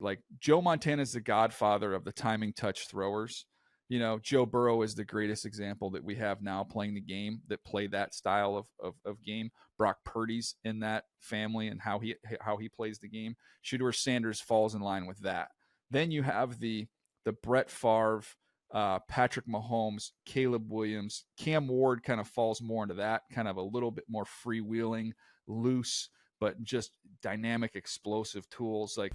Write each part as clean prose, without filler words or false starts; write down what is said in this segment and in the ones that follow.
like Joe Montana is the godfather of the timing touch throwers. Joe Burrow is the greatest example that we have now playing the game that play that style of game. Brock Purdy's in that family and how he plays the game. Shedeur Sanders falls in line with that. Then you have the Brett Favre, Patrick Mahomes, Caleb Williams, Cam Ward kind of falls more into that, kind of a little bit more freewheeling, loose, but just dynamic, explosive tools. Like,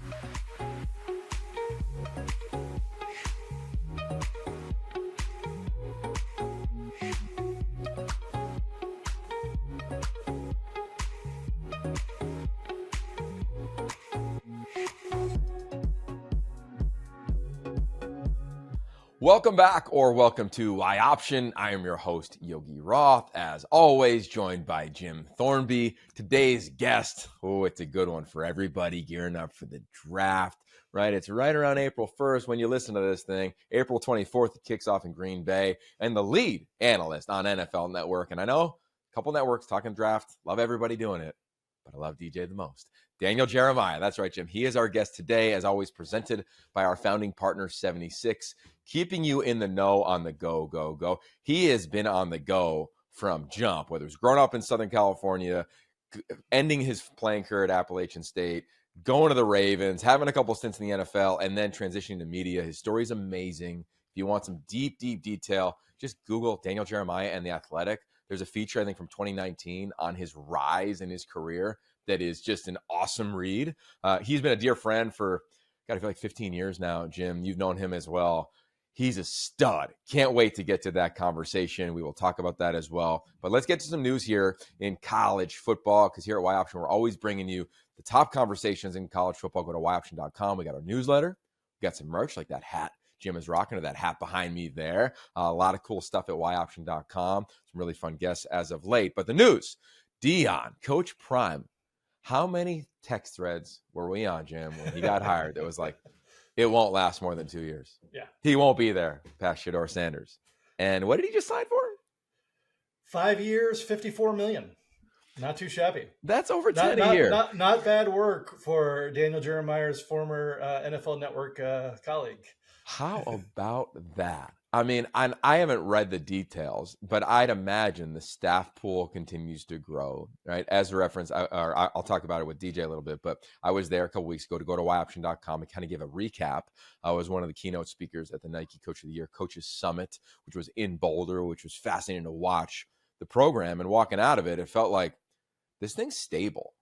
welcome back, or welcome to Y-Option. I am your host, Yogi Roth, as always, joined by Jim Thornby. Today's guest, it's a good one for everybody gearing up for the draft, right? It's right around April 1st when you listen to this thing. April 24th, it kicks off in Green Bay, and the lead analyst on NFL Network. And I know a couple networks talking draft, love everybody doing it, but I love DJ the most. Daniel Jeremiah. That's right, Jim. He is our guest today, as always, presented by our founding partner, 76, keeping you in the know on the go, go, go. He has been on the go from jump, whether it's growing up in Southern California, ending his playing career at Appalachian State, going to the Ravens, having a couple stints in the NFL, and then transitioning to media. His story is amazing. If you want some deep, deep detail, just Google Daniel Jeremiah and The Athletic. There's a feature, I think, from 2019 on his rise in his career that is just an awesome read. He's been a dear friend for, I feel like 15 years now, Jim. You've known him as well. He's a stud. Can't wait to get to that conversation. We will talk about that as well. But let's get to some news here in college football, because here at Y-Option, we're always bringing you the top conversations in college football. Go to yoption.com. We got our newsletter. We got some merch like that hat Jim is rocking, or that hat behind me there. A lot of cool stuff at yoption.com. Some really fun guests as of late. But the news, Deion, Coach Prime. How many text threads were we on, Jim, when he got hired? It was like, it won't last more than 2 years. Yeah. He won't be there past Shedeur Sanders. And what did he just sign for? 5 years, $54 million. Not too shabby. That's over 10 a year. Not bad work for Daniel Jeremiah's former NFL Network colleague. How about that? I mean, I haven't read the details, but I'd imagine the staff pool continues to grow, right? As a reference, I'll talk about it with DJ a little bit, but I was there a couple weeks ago to go to yoption.com and kind of give a recap. I was one of the keynote speakers at the Nike Coach of the Year Coaches Summit, which was in Boulder, which was fascinating to watch the program. And walking out of it, it felt like this thing's stable,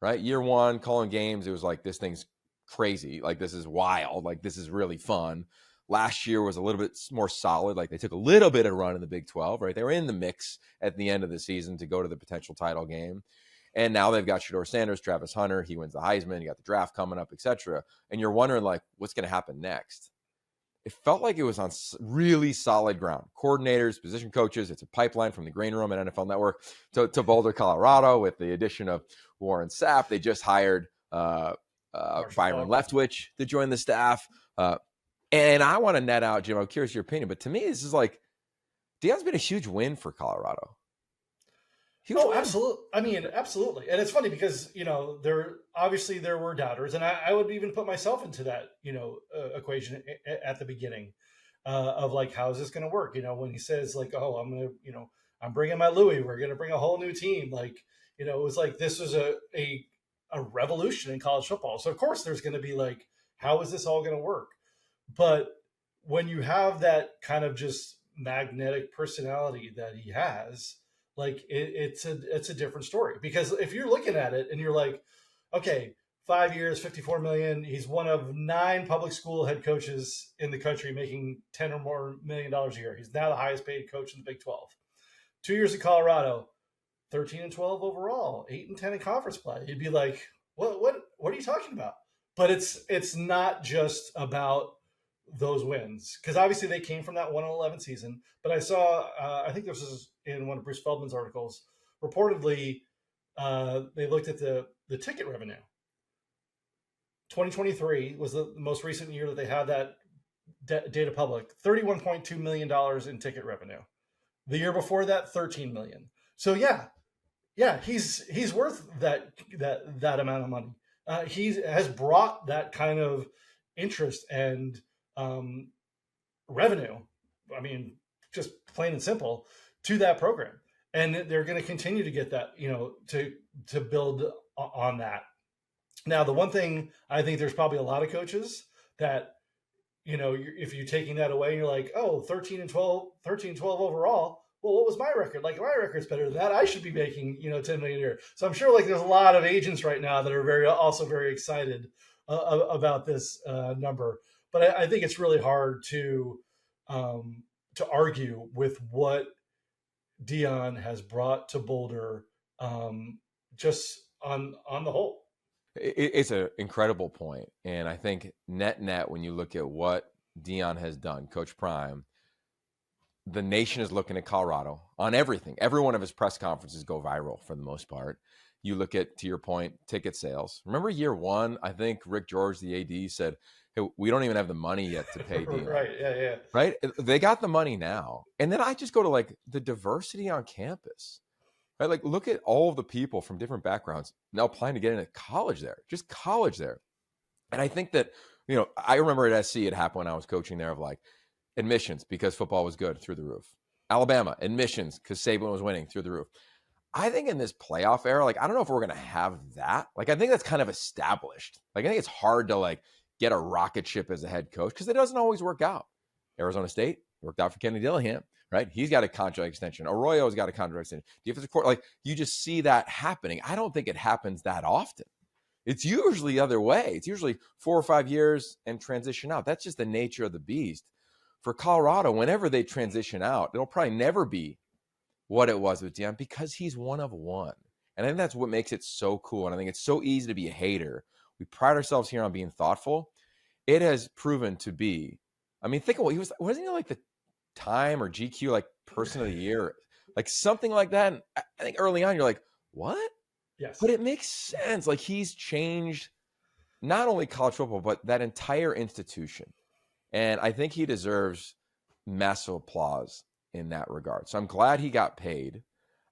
right? Year one, calling games, it was like, this thing's crazy. Like, this is wild. Like, this is really fun. Last year was a little bit more solid. Like, they took a little bit of run in the Big 12, right? They were in the mix at the end of the season to go to the potential title game. And now they've got Shedeur Sanders, Travis Hunter. He wins the Heisman. You got the draft coming up, etc. And you're wondering, like, what's going to happen next? It felt like it was on really solid ground. Coordinators, position coaches. It's a pipeline from the green room at NFL Network to Boulder, Colorado, with the addition of Warren Sapp. They just hired Byron Leftwich to join the staff. And I want to net out, Jim, I'm curious your opinion, but to me, this is like, Deion's been a huge win for Colorado. Absolutely. I mean, absolutely. And it's funny because, there were doubters, and I would even put myself into that, equation at the beginning of like, how is this going to work? When he says like, oh, I'm going to, I'm bringing my Louis, we're going to bring a whole new team. Like, it was like, this was a revolution in college football. So of course there's going to be like, how is this all going to work? But when you have that kind of just magnetic personality that he has, like it's a different story. Because if you're looking at it and you're like, okay, 5 years, $54 million, he's one of 9 public school head coaches in the country making $10 or more million a year. He's now the highest paid coach in the Big 12. 2 years in Colorado, 13-12 overall, 8-10 in conference play. You'd be like, what are you talking about? But it's not just about those wins, because obviously they came from that 1-11 season. But I saw, I think this was in one of Bruce Feldman's articles, reportedly they looked at the ticket revenue. 2023 was the most recent year that they had that data public. $31.2 million in ticket revenue. The year before that, $13 million. So yeah, he's worth that amount of money. He has brought that kind of interest and revenue. I mean, just plain and simple, to that program, and they're going to continue to get that, to build on that. Now, the one thing I think there's probably a lot of coaches that, if you're taking that away and you're like, oh, 13-12 overall. Well, what was my record? Like, my record's better than that. I should be making, $10 million a year. So I'm sure there's a lot of agents right now that are also very excited about this number. But I think it's really hard to argue with what Deion has brought to Boulder, just on the whole. It's an incredible point. And I think net, when you look at what Deion has done, Coach Prime, the nation is looking at Colorado on everything. Every one of his press conferences go viral for the most part. You look at, to your point, ticket sales. Remember year one, I think Rick George, the AD, said, hey, we don't even have the money yet to pay Deion. Right, yeah. Right? They got the money now. And then I just go to like the diversity on campus. Right? Like, look at all of the people from different backgrounds now applying to get into college there, just college there. And I think that, I remember at SC, it happened when I was coaching there, of like admissions because football was good, through the roof. Alabama, admissions because Saban was winning, through the roof. I think in this playoff era, like, I don't know if we're going to have that. Like, I think that's kind of established. Like, I think it's hard to like get a rocket ship as a head coach because it doesn't always work out. Arizona State worked out for Kenny Dillingham. Right? He's got a contract extension. Arroyo's got a contract extension. Defensive court, like, you just see that happening. I don't think it happens that often. It's usually the other way. It's usually 4 or 5 years and transition out. That's just the nature of the beast. For Colorado, whenever they transition out, it'll probably never be what it was with Deion because he's one of one. And I think that's what makes it so cool. And I think it's so easy to be a hater. We pride ourselves here on being thoughtful. It has proven to be, I mean, think of what wasn't he like the Time or GQ like person of the year, like something like that? And I think early on you're like, what? Yes. But it makes sense. Like, he's changed not only college football, but that entire institution. And I think he deserves massive applause in that regard. So I'm glad he got paid.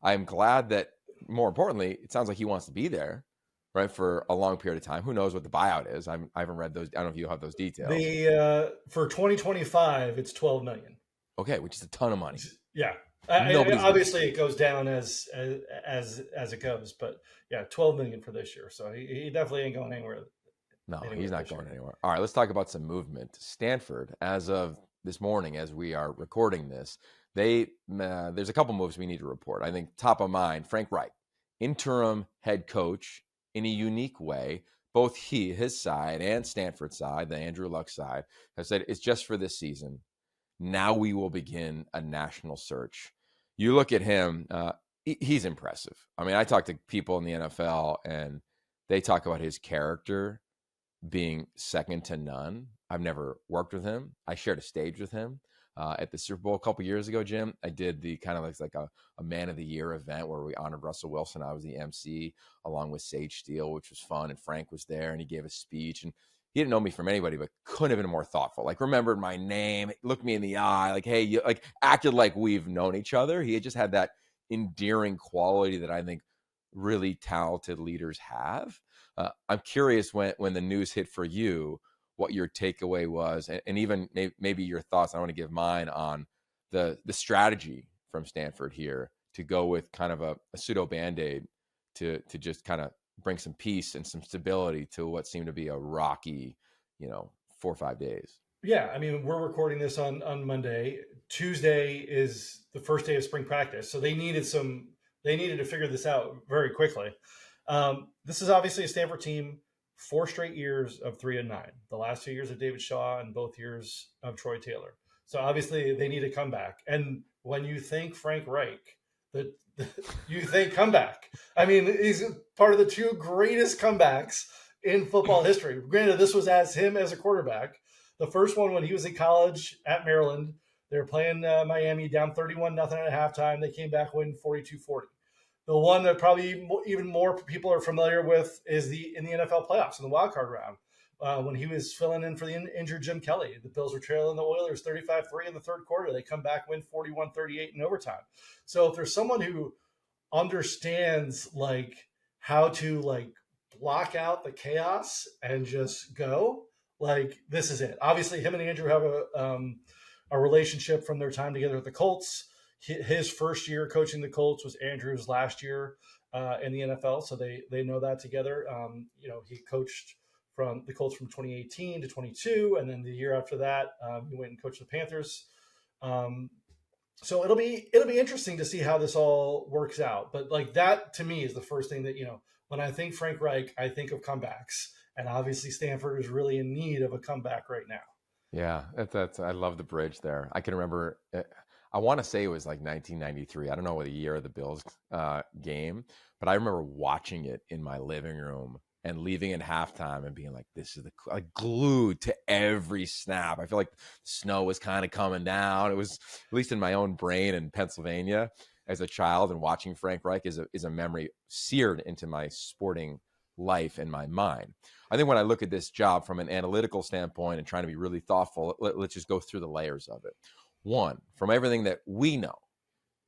I'm glad that, more importantly, it sounds like he wants to be there, right, for a long period of time. Who knows what the buyout is? I haven't read those. I don't know if you have those details. For 2025, it's $12 million. Okay, which is a ton of money. Yeah. Obviously, it goes down as it goes, but yeah, $12 million for this year. So he definitely ain't going anywhere. No, he's not going anywhere. All right, let's talk about some movement. Stanford, as of this morning, as we are recording this, there's a couple moves we need to report. I think top of mind, Frank Reich, interim head coach in a unique way. Both his side and Stanford's side, the Andrew Luck side, have said it's just for this season. Now we will begin a national search. You look at him, he's impressive. I mean, I talk to people in the NFL, and they talk about his character being second to none. I've never worked with him. I shared a stage with him at the Super Bowl a couple years ago, Jim. I did the kind of like a Man of the Year event where we honored Russell Wilson. I was the MC along with Sage Steele, which was fun. And Frank was there, and he gave a speech. And he didn't know me from anybody, but couldn't have been more thoughtful. Like, remembered my name, looked me in the eye, like, hey, you, like, acted like we've known each other. He had just had that endearing quality that I think really talented leaders have. I'm curious when the news hit for you, what your takeaway was, and even maybe your thoughts. I want to give mine on the strategy from Stanford here to go with kind of a pseudo Band-Aid to just kind of bring some peace and some stability to what seemed to be a rocky, 4 or 5 days. Yeah, I mean, we're recording this on Monday. Tuesday is the first day of spring practice, so they needed to figure this out very quickly. This is obviously a Stanford team, 4 straight years of 3-9. The last 2 years of David Shaw and both years of Troy Taylor. So obviously they need a comeback. And when you think Frank Reich, you think comeback. I mean, he's part of the 2 greatest comebacks in football history. Granted, this was him as a quarterback. The first one when he was in college at Maryland, they were playing Miami down 31-0 at halftime. They came back, win 42-40. The one that probably even more people are familiar with is in the NFL playoffs in the wild card round when he was filling in for the injured Jim Kelly. The Bills were trailing the Oilers 35-3 in the third quarter. They come back, win 41-38 in overtime. So if there's someone who understands like how to like block out the chaos and just go, like this is it. Obviously, him and Andrew have a relationship from their time together at the Colts. His first year coaching the Colts was Andrew's last year in the NFL, so they know that together. He coached from the Colts from 2018 to 22, and then the year after that, he went and coached the Panthers. So it'll be interesting to see how this all works out. But like that to me is the first thing that, when I think Frank Reich, I think of comebacks, and obviously Stanford is really in need of a comeback right now. Yeah, that's I love the bridge there. I can remember, I want to say it was like 1993. I don't know what the year of the Bills game, but I remember watching it in my living room and leaving at halftime and being like, this is like glued to every snap. I feel like snow was kind of coming down. It was, at least in my own brain in Pennsylvania as a child, and watching Frank Reich is a memory seared into my sporting life and my mind. I think when I look at this job from an analytical standpoint and trying to be really thoughtful, let's just go through the layers of it. One, from everything that we know,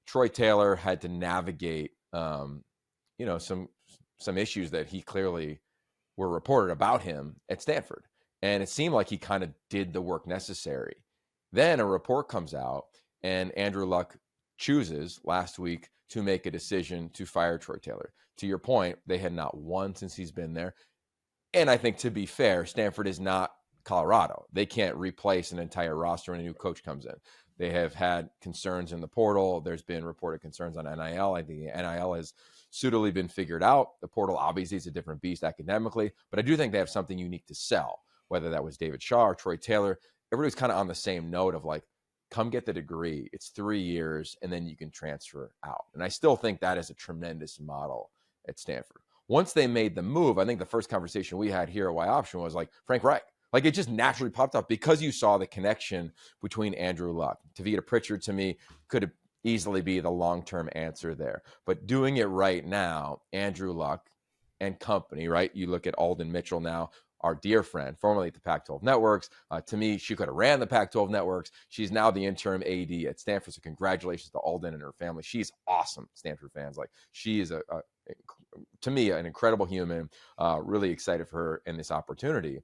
Troy Taylor had to navigate, some issues that he clearly were reported about him at Stanford. And it seemed like he kind of did the work necessary. Then a report comes out, and Andrew Luck chooses last week to make a decision to fire Troy Taylor. To your point, they had not won since he's been there. And I think, to be fair, Stanford is not Colorado. They can't replace an entire roster when a new coach comes in. They have had concerns in the portal. There's been reported concerns on NIL. I think NIL has suitably been figured out. The portal obviously is a different beast academically, but I do think they have something unique to sell, whether that was David Shaw or Troy Taylor. Everybody's kind of on the same note of like, come get the degree. It's 3 years, and then you can transfer out. And I still think that is a tremendous model at Stanford. Once they made the move, I think the first conversation we had here at Y-Optioin was like, Frank Reich. Like, it just naturally popped up because you saw the connection between Andrew Luck. Tavita Pritchard, to me, could easily be the long-term answer there. But doing it right now, Andrew Luck and company, right? You look at Alden Mitchell now, our dear friend, formerly at the Pac-12 Networks. To me, she could have ran the Pac-12 Networks. She's now the interim AD at Stanford, so congratulations to Alden and her family. She's awesome, Stanford fans. Like, she is, to me, an incredible human. Really excited for her in this opportunity.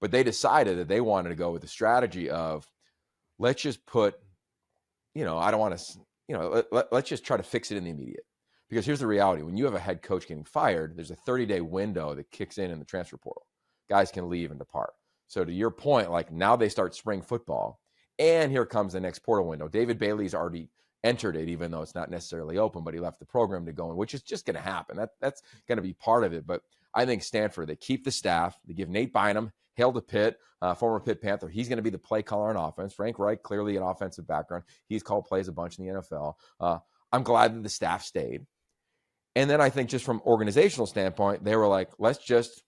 But they decided that they wanted to go with the strategy of, let's just put, I don't want to, let's just try to fix it in the immediate. Because here's the reality. When you have a head coach getting fired, there's a 30-day window that kicks in the transfer portal. Guys can leave and depart. So to your point, like, now they start spring football, and here comes the next portal window. David Bailey's already entered it, even though it's not necessarily open, but he left the program to go in, which is just going to happen. That's going to be part of it. But I think Stanford, they keep the staff. They give Nate Bynum, hail to Pitt, former Pitt Panther. He's going to be the play caller on offense. Frank Reich, clearly an offensive background. He's called plays a bunch in the NFL. I'm glad that the staff stayed. And then I think just from organizational standpoint, they were like, let's just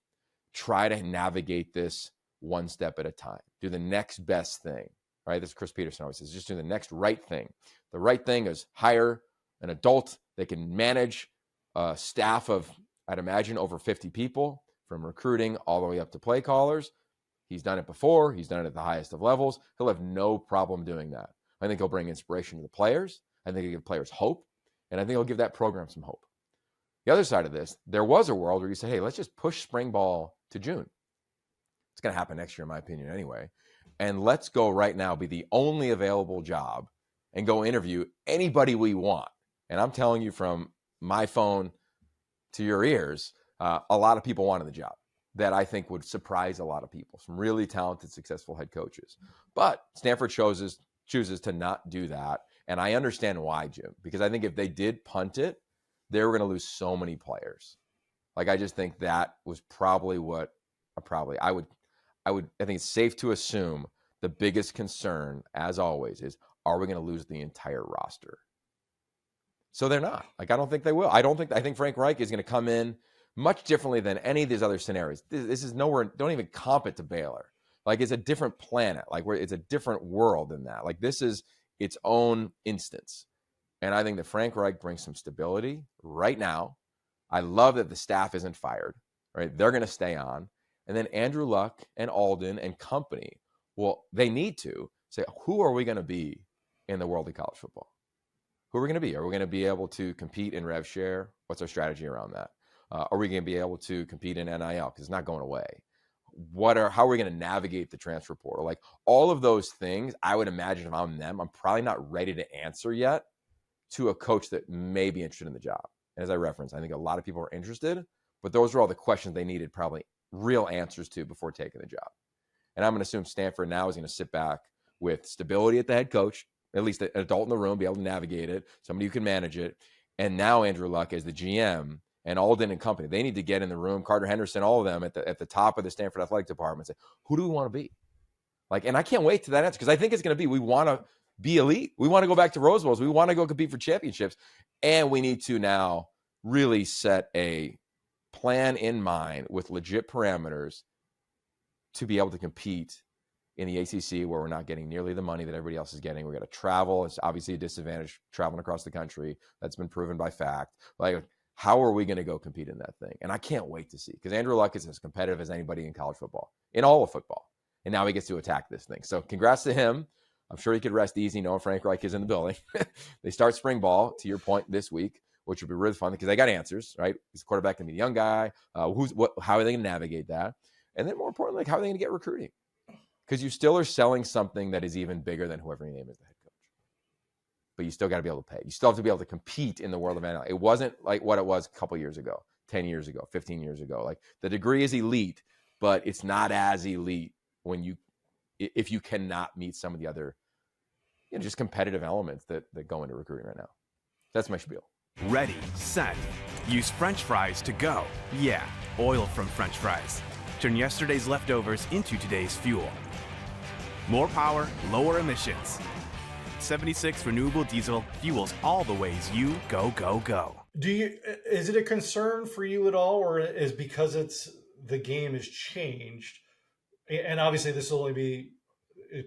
try to navigate this one step at a time. Do the next best thing, right? This is Chris Peterson always says, just do the next right thing. The right thing is hire an adult that can manage a staff of, I'd imagine, over 50 people, from recruiting all the way up to play callers. He's done it before. He's done it at the highest of levels. He'll have no problem doing that. I think he'll bring inspiration to the players. I think he'll give players hope. And I think he'll give that program some hope. The other side of this, there was a world where you say, hey, let's just push spring ball to June. It's going to happen next year, in my opinion, anyway. And let's go right now, be the only available job, and go interview anybody we want. And I'm telling you, from my phone to your ears, a lot of people wanted the job that I think would surprise a lot of people, some really talented, successful head coaches. But Stanford chooses to not do that. And I understand why, Jim, because I think if they did punt it, they were going to lose so many players. Like, I just think that was probably I think it's safe to assume the biggest concern, as always, is, are we going to lose the entire roster? So they're not. Like, I don't think they will. I think Frank Reich is going to come in much differently than any of these other scenarios. This is nowhere, don't even comp it to Baylor. Like, it's a different planet. Like, it's a different world than that. Like, this is its own instance. And I think that Frank Reich brings some stability right now. I love that the staff isn't fired, right? They're going to stay on. And then Andrew Luck and Alden and company, well, they need to say, who are we going to be in the world of college football? Who are we going to be? Are we going to be able to compete in rev share? What's our strategy around that? Are we going to be able to compete in NIL? Because it's not going away. how are we going to navigate the transfer portal? Like all of those things, I would imagine if I'm them, I'm probably not ready to answer yet to a coach that may be interested in the job. And as I referenced, I think a lot of people are interested, but those are all the questions they needed probably real answers to before taking the job. And I'm going to assume Stanford now is going to sit back with stability at the head coach, at least an adult in the room, be able to navigate it, somebody who can manage it. And now Andrew Luck as the GM and Alden and company, they need to get in the room, Carter Henderson, all of them at the top of the Stanford athletic department, say, who do we want to be? Like, and I can't wait to that answer, because I think it's going to be, we want to be elite. We want to go back to Rose Bowls. We want to go compete for championships. And we need to now really set a plan in mind with legit parameters to be able to compete in the ACC, where we're not getting nearly the money that everybody else is getting. We're going to travel. It's obviously a disadvantage traveling across the country. That's been proven by fact. Like, how are we going to go compete in that thing? And I can't wait to see, because Andrew Luck is as competitive as anybody in college football, in all of football. And now he gets to attack this thing. So congrats to him. I'm sure he could rest easy knowing Frank Reich is in the building. They start spring ball, to your point, this week, which will be really fun because they got answers, right? He's the quarterback going to be a young guy. How are they going to navigate that? And then more importantly, like, how are they going to get recruiting? Because you still are selling something that is even bigger than whoever you name as the head coach. But you still got to be able to pay. You still have to be able to compete in the world of NFL. It wasn't like what it was a couple years ago, 10 years ago, 15 years ago. Like, the degree is elite, but it's not as elite if you cannot meet some of the other, just competitive elements that go into recruiting right now. That's my spiel. Ready, set. Use French fries to go. Yeah, oil from French fries. Turn yesterday's leftovers into today's fuel. More power, lower emissions. 76 renewable diesel fuels all the ways you go, go, go. Is it a concern for you at all, or is because the game has changed, and obviously this will only be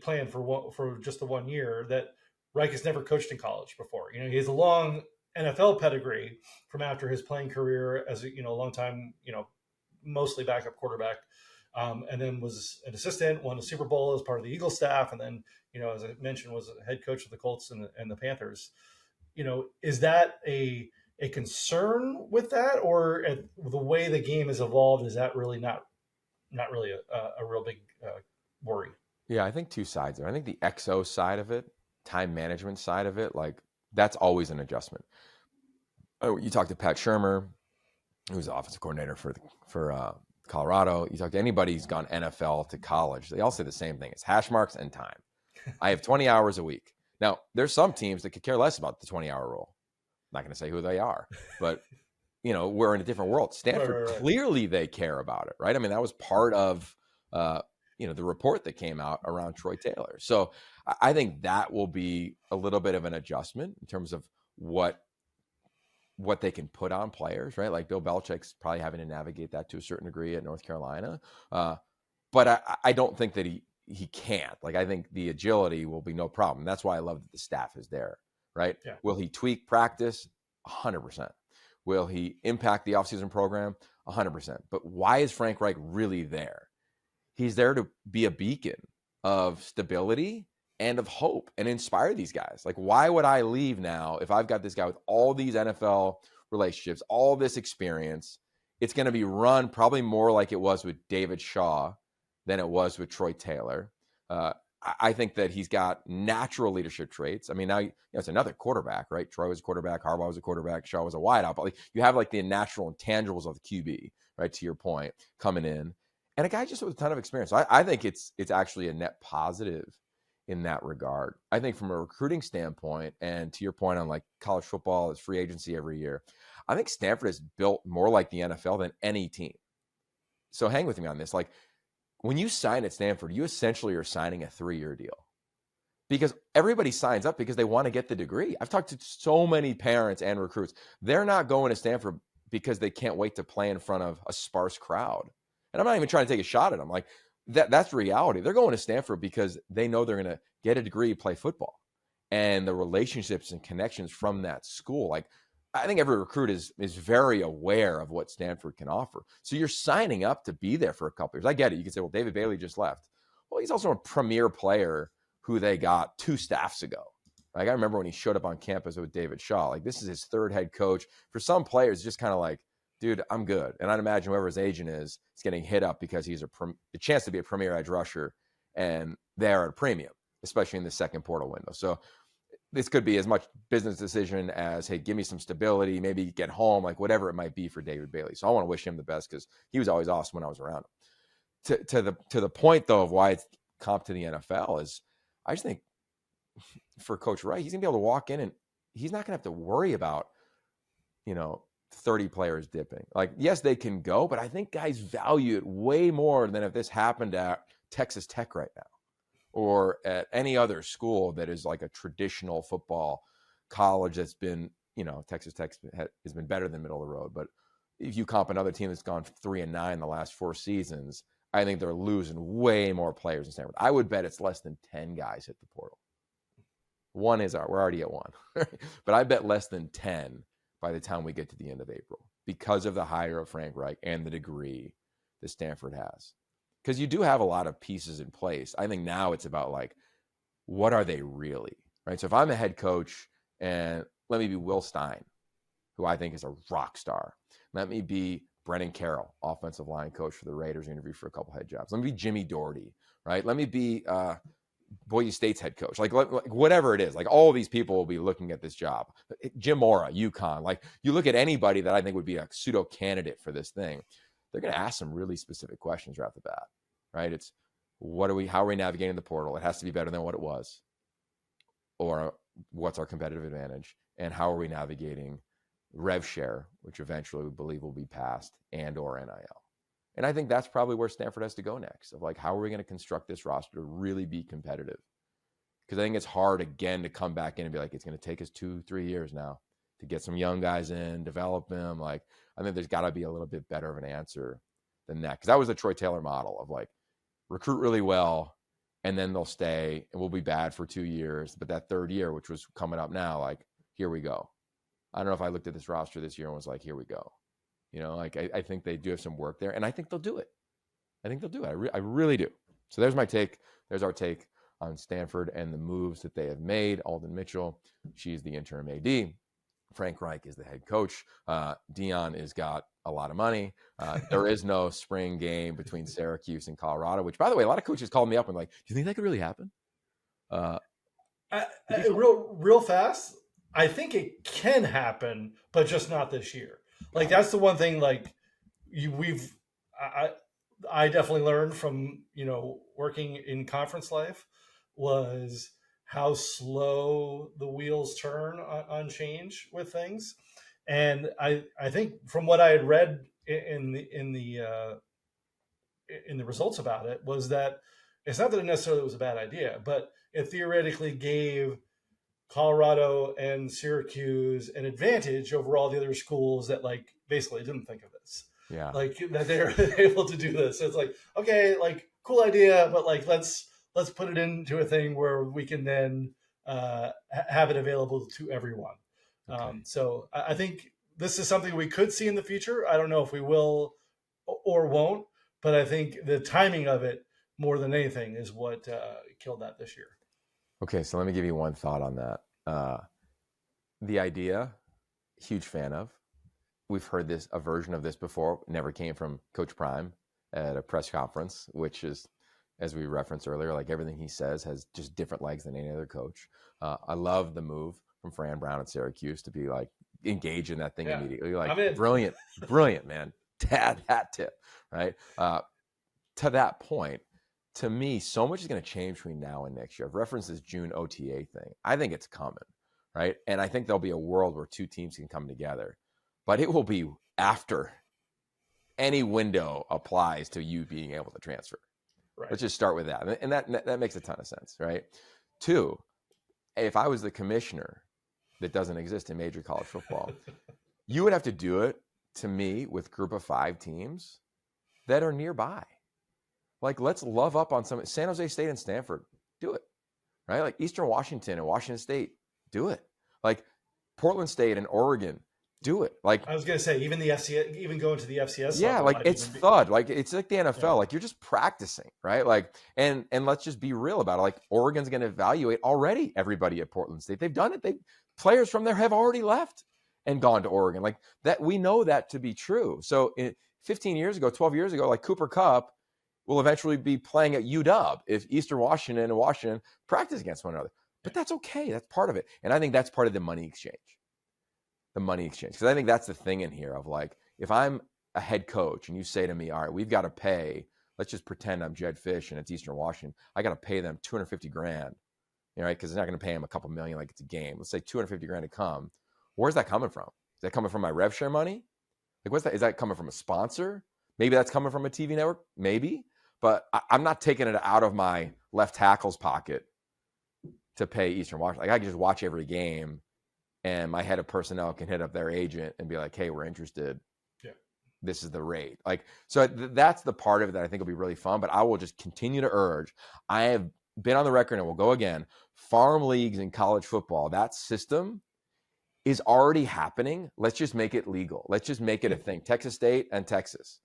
planned for just the 1 year, that Reich has never coached in college before? He has a long NFL pedigree from after his playing career as a long time, mostly backup quarterback, and then was an assistant, won a Super Bowl as part of the Eagles staff, and then as I mentioned, was a head coach of the Colts and the Panthers. Is that a concern with that, or the way the game has evolved, is that really not really a real big worry? Yeah, I think two sides there. I think the XO side of it, time management side of it, like, that's always an adjustment. You talk to Pat Shermer, who's the offensive coordinator for Colorado. You talk to anybody who's gone NFL to college, they all say the same thing. It's hash marks and time. I have 20 hours a week. Now, there's some teams that could care less about the 20-hour rule. I'm not going to say who they are, but we're in a different world. Stanford, right. Clearly they care about it, right? I mean, that was part of the report that came out around Troy Taylor. So I think that will be a little bit of an adjustment in terms of what they can put on players, right? Like, Bill Belichick's probably having to navigate that to a certain degree at North Carolina. But I don't think that he can't. Like, I think the agility will be no problem. That's why I love that the staff is there, right? Yeah. Will he tweak practice? 100%. Will he impact the offseason program? 100%. But why is Frank Reich really there? He's there to be a beacon of stability and of hope and inspire these guys. Like, why would I leave now if I've got this guy with all these NFL relationships, all this experience? It's going to be run probably more like it was with David Shaw than it was with Troy Taylor. I think that he's got natural leadership traits. I mean, now it's another quarterback, right? Troy was a quarterback, Harbaugh was a quarterback, Shaw was a wideout. But you have like the natural intangibles of the QB, right? To your point, coming in, and a guy just with a ton of experience. So I think it's actually a net positive in that regard. I think from a recruiting standpoint, and to your point on like college football is free agency every year, I think Stanford is built more like the NFL than any team. So hang with me on this. Like, when you sign at Stanford, you essentially are signing a 3-year deal, because everybody signs up because they want to get the degree. I've talked to so many parents and recruits. They're not going to Stanford because they can't wait to play in front of a sparse crowd. And I'm not even trying to take a shot at them. Like, that's reality. They're going to Stanford because they know they're going to get a degree, play football, and the relationships and connections from that school. Like, I think every recruit is very aware of what Stanford can offer. So you're signing up to be there for a couple years. I get it. You can say, well, David Bailey just left. Well, he's also a premier player who they got 2 staffs ago. Like, I remember when he showed up on campus with David Shaw. Like, this is his 3rd head coach. For some players, it's just kind of like, dude, I'm good. And I'd imagine whoever his agent is getting hit up because he's a chance to be a premier edge rusher, and they are at a premium, especially in the second portal window. So this could be as much business decision as, hey, give me some stability, maybe get home, like whatever it might be for David Bailey. So I want to wish him the best because he was always awesome when I was around him. To the point, though, of why it's comp to the NFL is, I just think for Coach Reich, he's going to be able to walk in and he's not going to have to worry about, 30 players dipping. Like, yes, they can go, but I think guys value it way more than if this happened at Texas Tech right now or at any other school that is like a traditional football college that's been, Texas Tech has been better than middle of the road. But if you comp another team that's gone 3-9 the last 4 seasons, I think they're losing way more players than Stanford. I would bet it's less than 10 guys hit the portal. We're already at 1. But I bet less than 10 by the time we get to the end of April because of the hire of Frank Reich and the degree that Stanford has. Because you do have a lot of pieces in place. I think now it's about like, what are they really, right? So if I'm a head coach and let me be Will Stein, who I think is a rock star. Let me be Brennan Carroll, offensive line coach for the Raiders, interviewed for a couple head jobs. Let me be Jimmy Doherty, right? Let me be Boise State's head coach, like whatever it is. Like all of these people will be looking at this job. Jim Mora, UConn. Like you look at anybody that I think would be a pseudo candidate for this thing, they're going to ask some really specific questions right off the bat, right? It's how are we navigating the portal? It has to be better than what it was, or what's our competitive advantage, and how are we navigating rev share, which eventually we believe will be passed, and or NIL. And I think that's probably where Stanford has to go next, of like, how are we going to construct this roster to really be competitive? Because I think it's hard, again, to come back in and be like, it's going to take us 2-3 years now to get some young guys in, develop them. Like, I think there's got to be a little bit better of an answer than that. Because that was the Troy Taylor model of like, recruit really well, and then they'll stay, and we'll be bad for 2 years. But that third year, which was coming up now, like, here we go. I don't know if I looked at this roster this year and was like, here we go. I think they do have some work there, and I think they'll do it. I really do. So there's my take. There's our take on Stanford and the moves that they have made. Alden Mitchell, she's the interim AD. Frank Reich is the head coach. Deion has got a lot of money. There is no spring game between Syracuse and Colorado, which, by the way, a lot of coaches called me up and like, do you think that could really happen? Real fast, I think it can happen, but just not this year. Like, that's the one thing, like, I definitely learned from, working in conference life was how slow the wheels turn on change with things. And I think from what I had read in the results about it was that it's not that it necessarily was a bad idea, but it theoretically gave Colorado and Syracuse an advantage over all the other schools that like basically didn't think of this. Yeah. Like that they're able to do this. So it's like, okay, like cool idea, but like, let's put it into a thing where we can then have it available to everyone. Okay. So I think this is something we could see in the future. I don't know if we will or won't, but I think the timing of it more than anything is what killed that this year. Okay, so let me give you one thought on that. The idea, huge fan of. We've heard a version of this before. Never came from Coach Prime at a press conference, which is, as we referenced earlier, like everything he says has just different legs than any other coach. I love the move from Fran Brown at Syracuse to be like, engage in that thing immediately. Like, brilliant, man. Hat tip, right? To that point, to me, so much is going to change between now and next year. I've referenced this June OTA thing. I think it's coming, right? And I think there'll be a world where two teams can come together, but it will be after any window applies to you being able to transfer. Right. Let's just start with that. And that makes a ton of sense, right? 2, if I was the commissioner that doesn't exist in major college football, you would have to do it, to me, with group of 5 teams that are nearby. Like, let's love up on some San Jose State and Stanford. Do it, right? Like Eastern Washington and Washington State. Do it. Like Portland State and Oregon. Do it. Like, I was going to say, even the FCS, even going to the FCS. Yeah, like it's thud. Like it's like the NFL. Yeah. Like you're just practicing, right? Like, and let's just be real about it. Like Oregon's going to evaluate already everybody at Portland State. They've done it. Players from there have already left. and gone to Oregon. Like that, we know that to be true. So 15 years ago, 12 years ago, like Cooper Kupp will eventually be playing at UW if Eastern Washington and Washington practice against one another. But that's okay. That's part of it. And I think that's part of the money exchange. The money exchange. Because I think that's the thing in here of like, if I'm a head coach and you say to me, all right, we've got to pay, let's just pretend I'm Jed Fish and it's Eastern Washington. I got to pay them $250,000, right? Because they're not going to pay him a couple million like it's a game. Let's say $250,000 to come. Where's that coming from? Is that coming from my rev share money? Like, what's that? Is that coming from a sponsor? Maybe that's coming from a TV network. Maybe. But I'm not taking it out of my left tackle's pocket to pay Eastern Washington. Like, I can just watch every game and my head of personnel can hit up their agent and be like, hey, we're interested. Yeah. This is the rate. Like, so that's the part of it that I think will be really fun. But I will just continue to urge. I have been on the record and will go again. Farm leagues in college football, that system is already happening. Let's just make it legal. Let's just make it a thing. Texas State and Texas.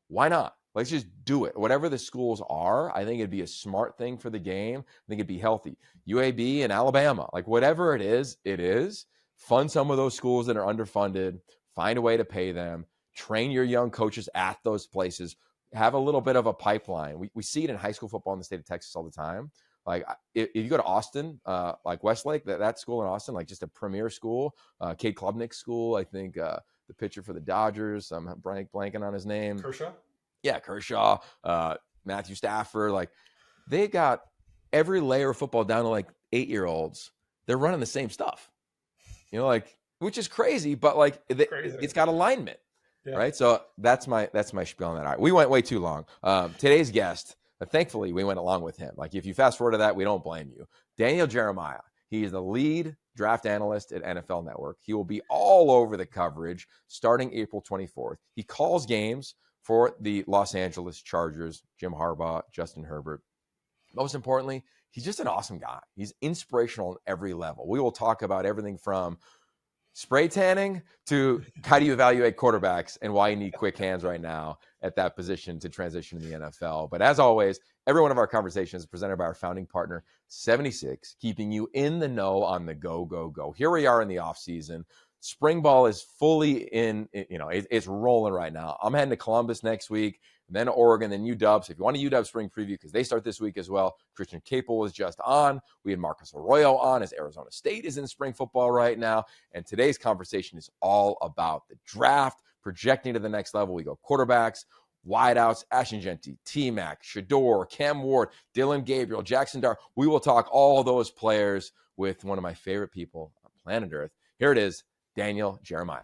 Why not? Let's just do it. Whatever the schools are, I think it'd be a smart thing for the game. I think it'd be healthy. UAB and Alabama, like whatever it is, fund some of those schools that are underfunded, find a way to pay them, train your young coaches at those places, have a little bit of a pipeline. We see it in high school football in the state of Texas all the time. Like if you go to Austin, like Westlake, that school in Austin, like just a premier school, Cade Klubnik's school, I think the pitcher for the Dodgers, I'm blanking on his name. Kershaw? Yeah, Kershaw, Matthew Stafford. Like they got every layer of football down to like 8-year-olds. They're running the same stuff, like, which is crazy, but like it's got alignment, right? So that's my spiel on that. All right, we went way too long. Today's guest, thankfully, we went along with him. Like if you fast forward to that, we don't blame you. Daniel Jeremiah. He is the lead draft analyst at NFL Network. He will be all over the coverage starting April 24th. He calls games for the Los Angeles Chargers, Jim Harbaugh, Justin Herbert. Most importantly, he's just an awesome guy. He's inspirational on every level. We will talk about everything from spray tanning to how do you evaluate quarterbacks and why you need quick hands right now at that position to transition to the NFL. But as always, every one of our conversations is presented by our founding partner, 76, keeping you in the know on the go, go, go. Here we are in the offseason. Spring ball is fully in, it's rolling right now. I'm heading to Columbus next week, then to Oregon, then UW. So if you want a UW spring preview, because they start this week as well, Christian Capel was just on. We had Marcus Arroyo on as Arizona State is in spring football right now. And today's conversation is all about the draft, projecting to the next level. We go quarterbacks, wideouts, Ashton Jeanty, T-Mac, Shedeur, Cam Ward, Dillon Gabriel, Jackson Dart. We will talk all those players with one of my favorite people on planet Earth. Here it is. Daniel Jeremiah.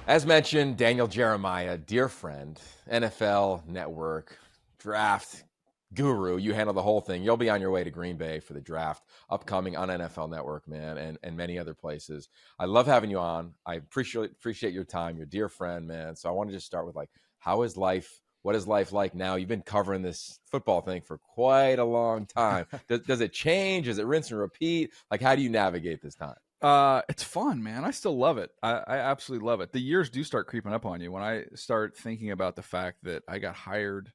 As mentioned, Daniel Jeremiah, dear friend, NFL Network, draft guru. You handle the whole thing. You'll be on your way to Green Bay for the draft upcoming on NFL Network, man, and many other places. I love having you on. I appreciate your time. You're a dear friend, man. So I want to just start with how is life? What is life like now? You've been covering this football thing for quite a long time. Does it change? Is it rinse and repeat? How do you navigate this time? It's fun, man. I still love it. I absolutely love it. The years do start creeping up on you when I start thinking about the fact that I got hired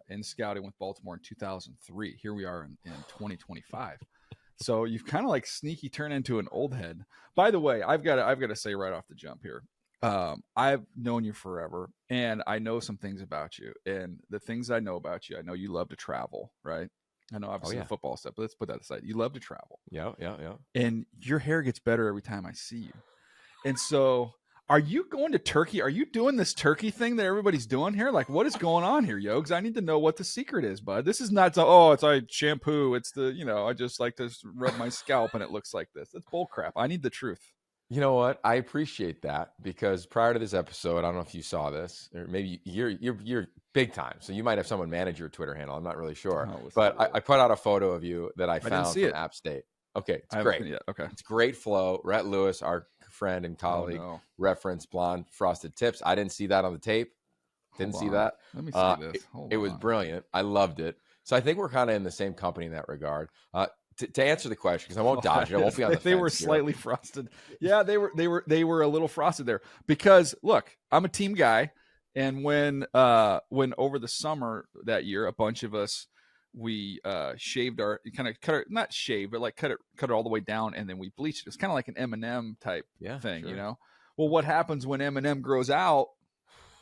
in scouting with Baltimore in 2003. Here we are in 2025. So you've kind of sneaky turn into an old head. By the way, I've got to say right off the jump here, I've known you forever, and I know some things about you. And the things I know about you, I know you love to travel, right? I know obviously the football stuff, but let's put that aside. You love to travel. Yeah. And your hair gets better every time I see you. And so are you going to Turkey? Are you doing this Turkey thing that everybody's doing here? What is going on here, Yogs? I need to know what the secret is, bud. This is not, it's like shampoo. It's I just like to rub my scalp and it looks like this. That's bull crap. I need the truth. You know what? I appreciate that because prior to this episode, I don't know if you saw this, or maybe you're big time, so you might have someone manage your Twitter handle. I'm not really sure, but I put out a photo of you that I found from App State. Okay, it's great. Okay, it's great flow. Rhett Lewis, our friend and colleague, referenced blonde frosted tips. I didn't see that on the tape. Didn't see that. Let me see this. It was brilliant. I loved it. So I think we're kind of in the same company in that regard. To answer the question, because I won't dodge it, I won't be on the fence. They were slightly frosted. Yeah, they were a little frosted there. Because look, I'm a team guy, and when over the summer that year, a bunch of us we shaved our cut it all the way down, and then we bleached it. It's kind of like an M&M type thing, sure. Well, what happens when M&M grows out?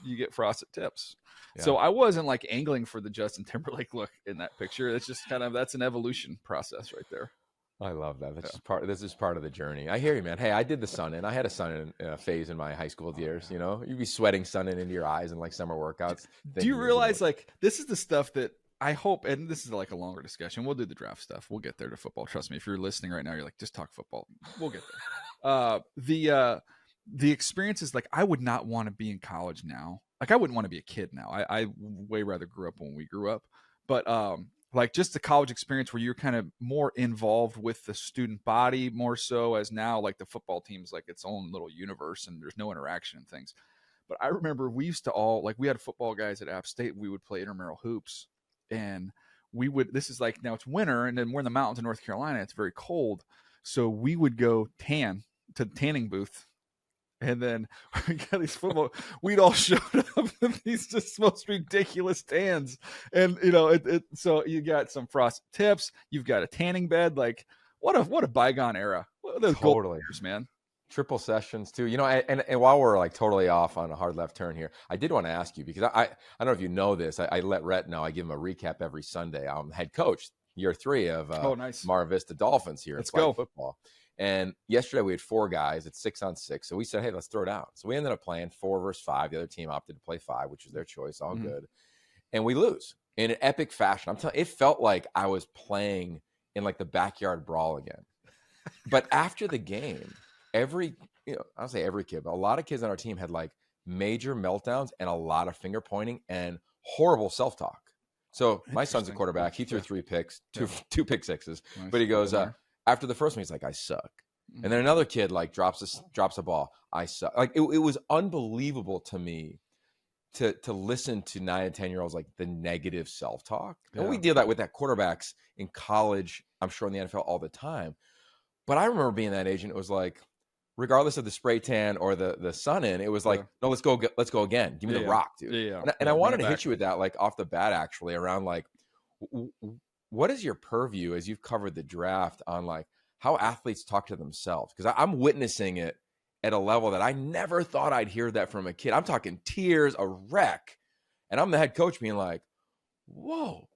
You get frosted tips. Yeah. So I wasn't like angling for the Justin Timberlake look in that picture. It's just that's an evolution process right there. I love that. That's just this is part of the journey. I hear you, man. Hey, I did the sun in. I had a sun in phase in my high school years. You know, you'd be sweating sun in into your eyes and like summer workouts. Do you realize like this is the stuff that I hope, and this is like a longer discussion. We'll do the draft stuff. We'll get there to football. Trust me. If you're listening right now, you're like, just talk football. We'll get there. The experience is like, I would not want to be in college now. Like I wouldn't want to be a kid now. I way rather grew up when we grew up, but like just the college experience where you're kind of more involved with the student body more so, as now like the football team is like its own little universe and there's no interaction and things. But I remember we used to all, like we had football guys at App State. We would play intramural hoops, and this is like, now it's winter and then we're in the mountains in North Carolina. It's very cold. So we would go tan to the tanning booth. And then we got these football. We'd all showed up with these just most ridiculous tans, and you know, so you got some frosted tips. You've got a tanning bed. Like what a bygone era. What are those Totally, years, man. Triple sessions too. You know, and while we're like totally off on a hard left turn here, I did want to ask you, because I don't know if you know this. I let Rhett know. I give him a recap every Sunday. I'm head coach year 3 of nice. Mar Vista Dolphins here. Let's go football. And yesterday we had 4 guys. It's 6-on-6. So we said, hey, let's throw it out. So we ended up playing 4 versus 5. The other team opted to play 5, which is their choice. All good. And we lose in an epic fashion. I'm telling you, it felt like I was playing in like the backyard brawl again. But after the game, I'll say every kid, but a lot of kids on our team had like major meltdowns and a lot of finger pointing and horrible self-talk. So my son's a quarterback. He threw 3 picks, two pick sixes. Nice. But he goes, after the first one, he's like, I suck. And then another kid like drops a ball. I suck. Like it was unbelievable to me to listen to 9 and 10-year-olds like the negative self-talk. Yeah. And we deal that with quarterbacks in college, I'm sure in the NFL all the time. But I remember being that age, and it was like, regardless of the spray tan or the sun in, it was like, no, let's go again. Give me the rock, dude. Yeah. And I wanted to hit you with that like off the bat, actually, around like, what is your purview as you've covered the draft on like how athletes talk to themselves? Because I'm witnessing it at a level that I never thought I'd hear that from a kid. I'm talking tears, a wreck. And I'm the head coach being like, whoa,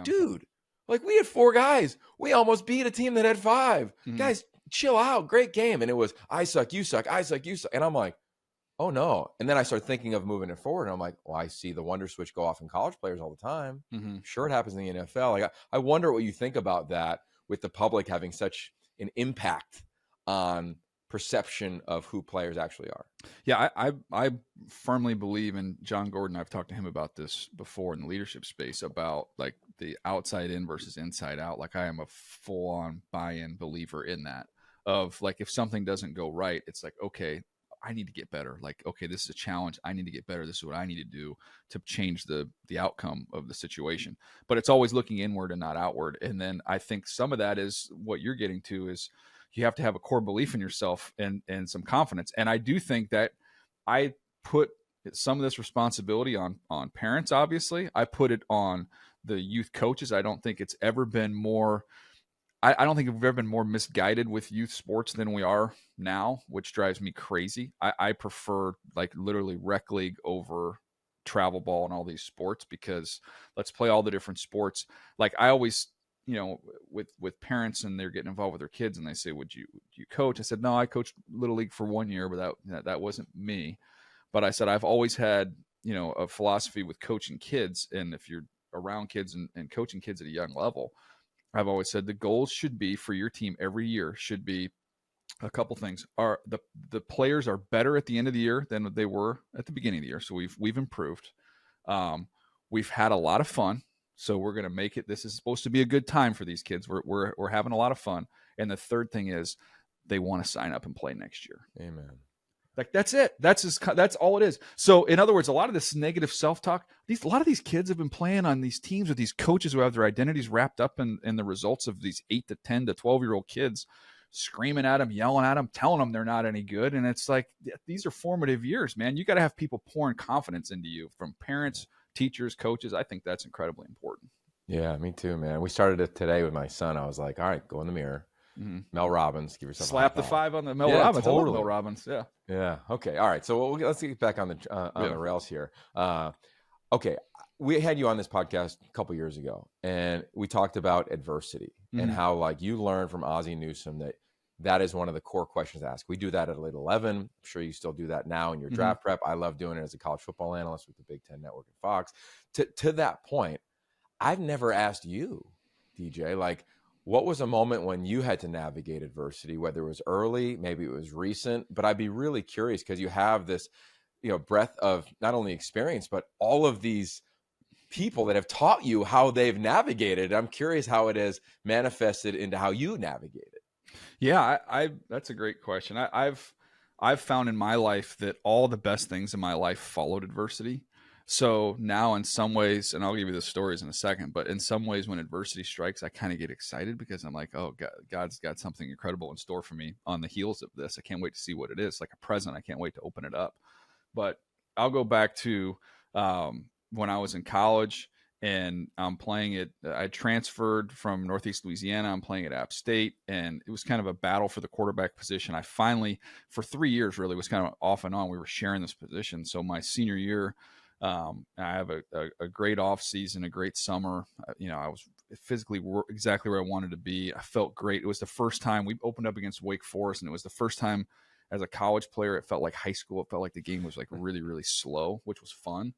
dude, like we had 4 guys. We almost beat a team that had 5. Guys, chill out. Great game. And it was, I suck, you suck, I suck, you suck. And I'm like, oh no. And then I started thinking of moving it forward. And I'm like, well, I see the wonder switch go off in college players all the time. Sure, it happens in the NFL. Like I wonder what you think about that, with the public having such an impact on perception of who players actually are. Yeah, I firmly believe in John Gordon. I've talked to him about this before in the leadership space, about like the outside in versus inside out. Like I am a full on buy-in believer in that, of like, if something doesn't go right, it's like, okay, I need to get better. Like, okay, this is a challenge. I need to get better. This is what I need to do to change the outcome of the situation. But it's always looking inward and not outward. And then I think some of that is what you're getting to, is you have to have a core belief in yourself and some confidence. And I do think that I put some of this responsibility on parents. Obviously, I put it on the youth coaches. I don't think it's ever been more I don't think we've ever been more misguided with youth sports than we are now, which drives me crazy. I prefer like literally rec league over travel ball and all these sports, because let's play all the different sports. Like I always, with parents and they're getting involved with their kids and they say, would you coach? I said, no, I coached Little League for 1 year, but that wasn't me. But I said, I've always had, a philosophy with coaching kids. And if you're around kids and coaching kids at a young level, I've always said the goals should be for your team every year should be a couple things. Are the players are better at the end of the year than they were at the beginning of the year. So we've improved. We've had a lot of fun. So we're going to make it. This is supposed to be a good time for these kids. We're having a lot of fun. And the third thing is they want to sign up and play next year. Amen. Like that's it. That's all it is. So in other words, a lot of this negative self-talk, a lot of these kids have been playing on these teams with these coaches who have their identities wrapped up in the results of these 8 to 10 to 12-year-old kids screaming at them, yelling at them, telling them they're not any good. And it's like, these are formative years, man. You got to have people pouring confidence into you, from parents, teachers, coaches. I think that's incredibly important. Yeah, me too, man. We started it today with my son. I was like, all right, go in the mirror. Mel Robbins, give yourself slap a the high five on the Mel Yeah, Robbins. I love totally. Mel Robbins. Yeah. Yeah. Okay. All right. So let's get back on the rails here. Okay. We had you on this podcast a couple years ago, and we talked about adversity and how like you learned from Ozzie Newsome that is one of the core questions to ask. We do that at Elite 11. I'm sure you still do that now in your draft prep. I love doing it as a college football analyst with the Big Ten Network and Fox. To that point, I've never asked you, DJ, like, what was a moment when you had to navigate adversity, whether it was early, maybe it was recent, but I'd be really curious because you have this, breadth of not only experience, but all of these people that have taught you how they've navigated. I'm curious how it has manifested into how you navigate it. Yeah, I that's a great question. I've found in my life that all the best things in my life followed adversity. So now in some ways, and I'll give you the stories in a second, but in some ways when adversity strikes, I kind of get excited because I'm like, oh, God's got something incredible in store for me on the heels of this. I can't wait to see what it is. Like a present. I can't wait to open it up. But I'll go back to when I was in college and I'm playing it. I transferred from Northeast Louisiana. I'm playing at App State, and it was kind of a battle for the quarterback position. I finally, for 3 years, really was kind of off and on. We were sharing this position. So my senior year, I have a great off season, a great summer. I was physically exactly where I wanted to be. I felt great. It was the first time we opened up against Wake Forest, and it was the first time as a college player, it felt like high school. It felt like the game was like really, really slow, which was fun.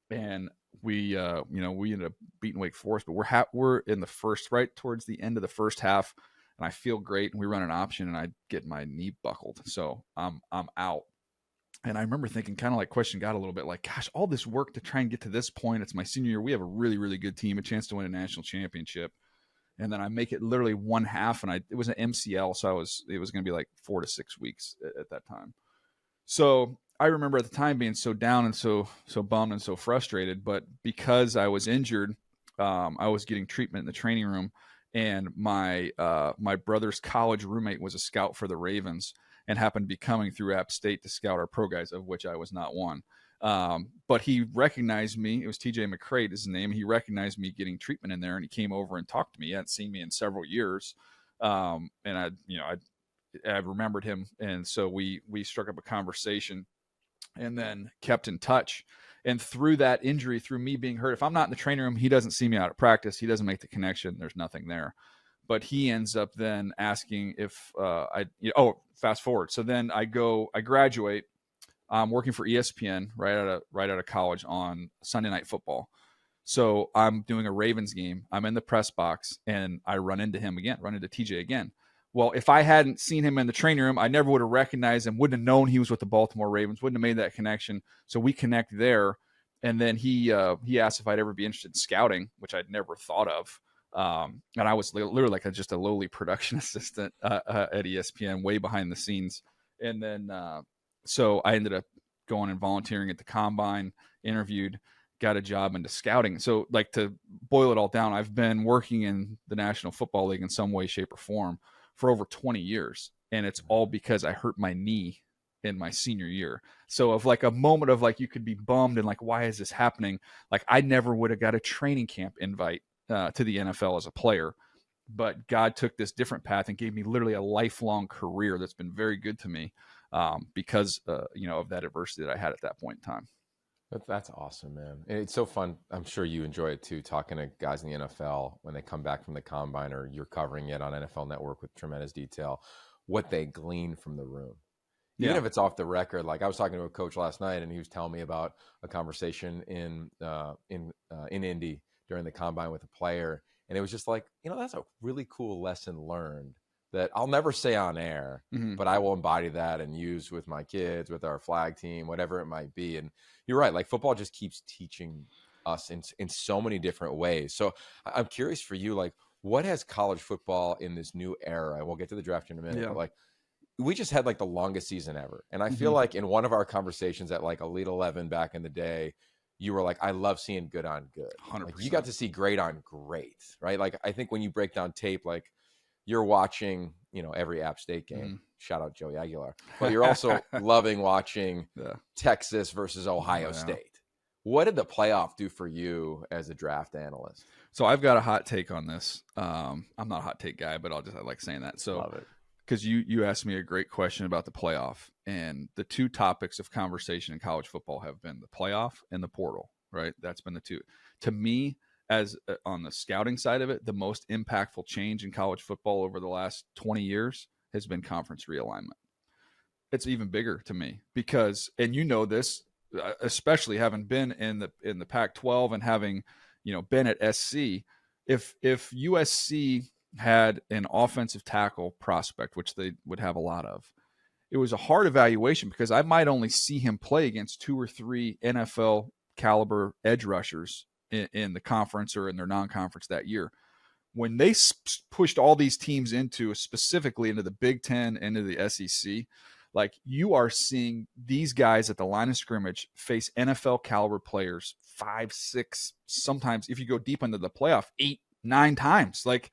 And we ended up beating Wake Forest, but we're in the first, right towards the end of the first half, and I feel great. And we run an option, and I get my knee buckled, so I'm out. And I remember thinking, kind of like questioning God a little bit, like, gosh, all this work to try and get to this point. It's my senior year. We have a really, really good team, a chance to win a national championship. And then I make it literally one half, and it was an MCL, so it was going to be like 4 to 6 weeks at that time. So I remember at the time being so down and so bummed and so frustrated. But because I was injured, I was getting treatment in the training room, and my brother's college roommate was a scout for the Ravens and happened to be coming through App State to scout our pro guys, of which I was not one. But he recognized me. It was TJ McCrate is his name. He recognized me getting treatment in there, and he came over and talked to me. He hadn't seen me in several years. And I remembered him. And so we struck up a conversation and then kept in touch. And through that injury, through me being hurt, if I'm not in the training room, he doesn't see me out at practice. He doesn't make the connection. There's nothing there. But he ends up then asking if fast forward. So then I graduate. I'm working for ESPN right out of college on Sunday Night Football. So I'm doing a Ravens game. I'm in the press box, and I run into TJ again. Well, if I hadn't seen him in the training room, I never would have recognized him, wouldn't have known he was with the Baltimore Ravens, wouldn't have made that connection. So we connect there. And then he asked if I'd ever be interested in scouting, which I'd never thought of. And I was literally like just a lowly production assistant at ESPN, way behind the scenes. And then so I ended up going and volunteering at the Combine, interviewed, got a job into scouting. So like to boil it all down, I've been working in the National Football League in some way, shape, or form for over 20 years. And it's all because I hurt my knee in my senior year. So of like a moment of like, you could be bummed and like, why is this happening? Like I never would have got a training camp invite to the NFL as a player, but God took this different path and gave me literally a lifelong career that's been very good to me because of that adversity that I had at that point in time. That's awesome, man. And it's so fun. I'm sure you enjoy it too, talking to guys in the NFL when they come back from the Combine, or you're covering it on NFL Network with tremendous detail, what they glean from the room. Even if it's off the record. Like I was talking to a coach last night, and he was telling me about a conversation in Indy during the Combine with a player. And it was just like, that's a really cool lesson learned that I'll never say on air, but I will embody that and use with my kids, with our flag team, whatever it might be. And you're right. Like football just keeps teaching us in so many different ways. So I'm curious for you, like what has college football in this new era, and we'll get to the draft in a minute, but like we just had like the longest season ever. And I feel like in one of our conversations at like Elite 11 back in the day, you were like, I love seeing good on good. 100%. Like you got to see great on great, right? Like I think when you break down tape, like you're watching, every App State game. Shout out Joey Aguilar. But you're also loving watching Texas versus Ohio State. What did the playoff do for you as a draft analyst? So I've got a hot take on this. I'm not a hot take guy, but I like saying that. So, Love it. Because you asked me a great question about the playoff, and the two topics of conversation in college football have been the playoff and the portal, right? That's been the two. To me, as on the scouting side of it, the most impactful change in college football over the last 20 years has been conference realignment. It's even bigger to me because, and you know this, especially having been in the Pac-12 and having, been at SC, if USC had an offensive tackle prospect, which they would have a lot of, it was a hard evaluation because I might only see him play against 2 or 3 NFL caliber edge rushers in the conference or in their non-conference that year. When they pushed all these teams specifically into the Big Ten, into the SEC, like you are seeing these guys at the line of scrimmage face NFL caliber players 5, 6, sometimes if you go deep into the playoff, 8, 9 times. Like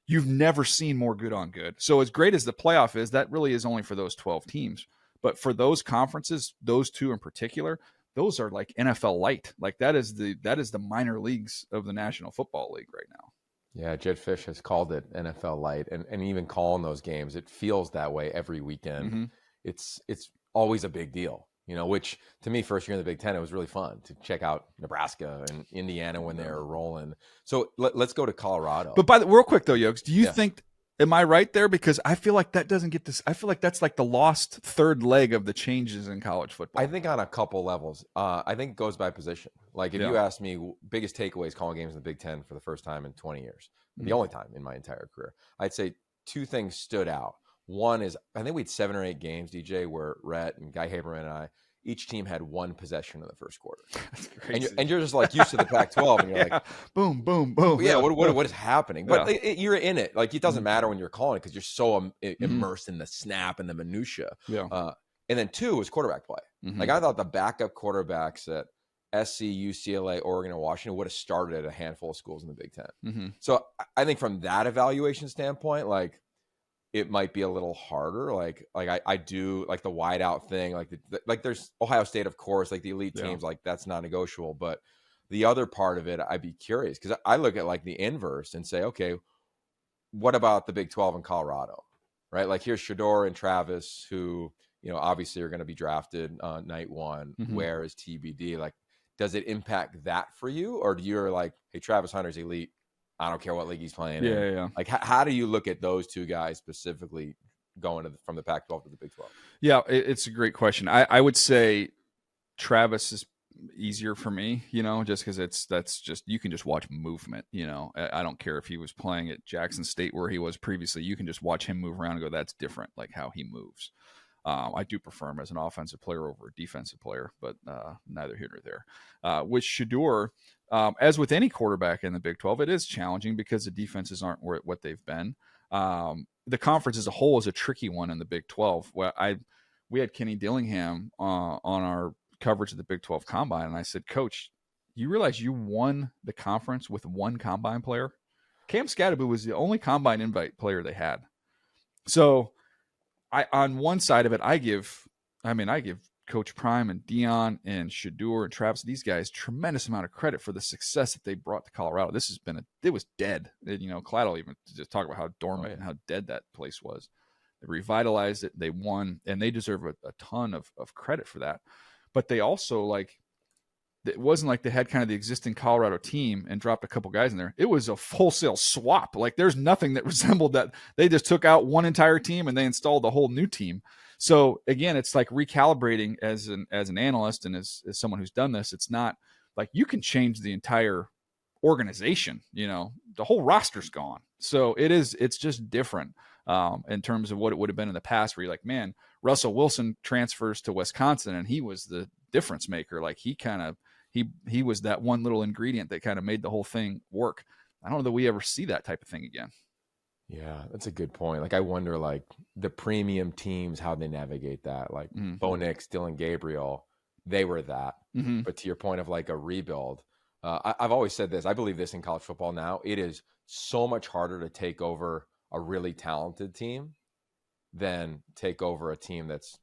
you've never seen more good on good. So as great as the playoff is, that really is only for those 12 teams. But for those conferences, those 2 in particular, those are like NFL light. Like that is the minor leagues of the National Football League right now. Yeah, Jed Fish has called it NFL light, and even calling those games, it feels that way every weekend. Mm-hmm. It's always a big deal, which to me, first year in the Big Ten, it was really fun to check out Nebraska and Indiana when they were rolling. So let's go to Colorado. But real quick though, Yokes, do you think, am I right there? Because I feel like that doesn't get this. I feel like that's like the lost third leg of the changes in college football. I think on a couple levels. I think it goes by position. Like if you ask me, biggest takeaways calling games in the Big Ten for the first time in 20 years, the only time in my entire career, I'd say 2 things stood out. One is I think we had 7 or 8 games, DJ, where Rhett and Guy Haberman and I, each team had 1 possession in the first quarter. That's crazy. And you're just like used to the Pac-12, and you're like, boom, boom, boom. Yeah, what is happening? But you're in it. Like it doesn't matter when you're calling it because you're so immersed in the snap and the minutia. Yeah. And then 2 was quarterback play. Mm-hmm. Like I thought the backup quarterbacks at SC, UCLA, Oregon, and Washington would have started at a handful of schools in the Big Ten. Mm-hmm. So I think from that evaluation standpoint, like it might be a little harder. Like I do like the wide out thing. Like there's Ohio State, of course, like the elite teams, like that's not negotiable. But the other part of it, I'd be curious because I look at like the inverse and say, okay, what about the Big 12 in Colorado, right? Like here's Shedeur and Travis, who obviously are going to be drafted night 1. Mm-hmm. Where is TBD? Like, does it impact that for you, or do you're like, hey, Travis Hunter's elite? I don't care what league he's playing. Yeah. Like, how do you look at those 2 guys specifically going from the Pac-12 to the Big 12? Yeah, it's a great question. I would say Travis is easier for me, just because that's just you can just watch movement. I don't care if he was playing at Jackson State where he was previously. You can just watch him move around and go, that's different, like how he moves. I do prefer him as an offensive player over a defensive player, but neither here nor there. With Shedeur, as with any quarterback in the Big 12, it is challenging because the defenses aren't what they've been. The conference as a whole is a tricky one in the Big 12. We had Kenny Dillingham on our coverage of the Big 12 Combine, and I said, Coach, you realize you won the conference with 1 Combine player? Cam Scatterby was the only Combine invite player they had. So on one side of it, I give Coach Prime and Deion and Shedeur and Travis, these guys, tremendous amount of credit for the success that they brought to Colorado. This has been it was dead. Clyde will even just talk about how dormant and how dead that place was. They revitalized it. They won, and they deserve a ton of credit for that. But they also it wasn't like they had kind of the existing Colorado team and dropped a couple guys in there. It was a wholesale swap. Like there's nothing that resembled that. They just took out one entire team and they installed a whole new team. So again, it's like recalibrating as an analyst and as someone who's done this. It's not like you can change the entire organization. The whole roster's gone. So it's just different in terms of what it would have been in the past, where you're like, man, Russell Wilson transfers to Wisconsin and he was the difference maker. Like he was that one little ingredient that kind of made the whole thing work. I don't know that we ever see that type of thing again. Yeah, that's a good point. Like I wonder, like the premium teams, how they navigate that. Like Bo Nix, Dillon Gabriel, they were that. Mm-hmm. But to your point of like a rebuild, I've always said this. I believe this in college football now. It is so much harder to take over a really talented team than take over a team that's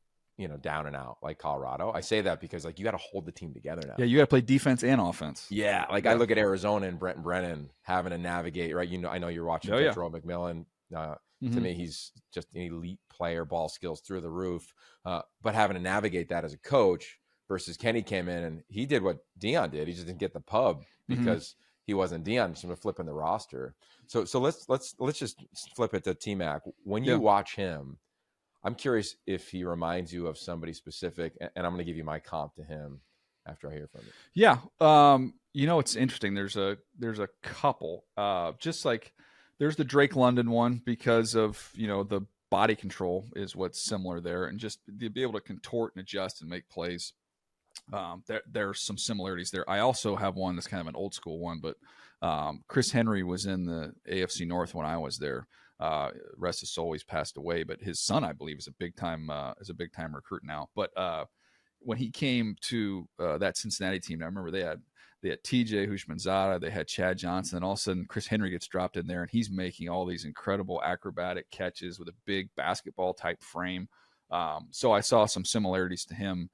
down and out like Colorado. I say that because like you got to hold the team together now. Yeah, you got to play defense and offense. Yeah, like I look at Arizona and Brent Brennan having to navigate, right? I know you're watching Tetairoa McMillan. To me, he's just an elite player, ball skills through the roof. But having to navigate that as a coach versus Kenny came in and he did what Deion did. He just didn't get the pub because he wasn't Deion. So flipping the roster. So let's just flip it to T-Mac. When you watch him, I'm curious if he reminds you of somebody specific, and I'm going to give you my comp to him after I hear from you. Yeah. It's interesting. There's a couple, just like there's the Drake London one because of, the body control is what's similar there. And just to be able to contort and adjust and make plays. There's some similarities there. I also have one that's kind of an old school one, but Chris Henry was in the AFC North when I was there. Rest his soul, he's passed away, but his son, I believe, is a big time recruit now. But when he came to that Cincinnati team, I remember they had TJ Hushmanzada, they had Chad Johnson, and all of a sudden Chris Henry gets dropped in there, and he's making all these incredible acrobatic catches with a big basketball type frame. So I saw some similarities to him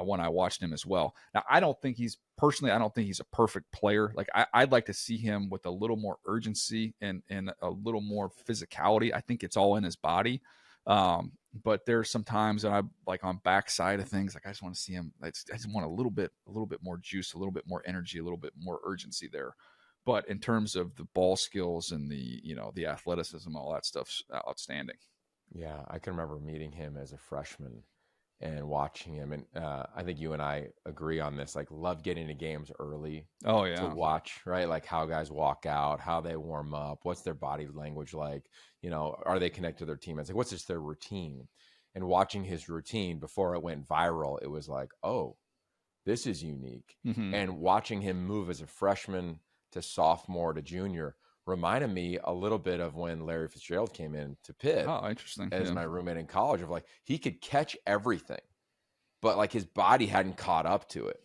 when I watched him as well. Now, I don't think he's a perfect player. Like I'd like to see him with a little more urgency and a little more physicality. I think it's all in his body. But there's some times that I like on backside of things, like I just want to see him. I just want a little bit more juice, a little bit more energy, a little bit more urgency there. But in terms of the ball skills and the athleticism, all that stuff's outstanding. Yeah, I can remember meeting him as a freshman and watching him. And I think you and I agree on this, like love getting to games early. Oh yeah. To watch, right? Like how guys walk out, how they warm up, what's their body language like, are they connected to their teammates? Like what's just their routine? And watching his routine before it went viral, it was like, oh, this is unique. And watching him move as a freshman to sophomore to junior reminded me a little bit of when Larry Fitzgerald came in to Pitt. Oh, interesting. As my roommate in college, of like he could catch everything, but like his body hadn't caught up to it.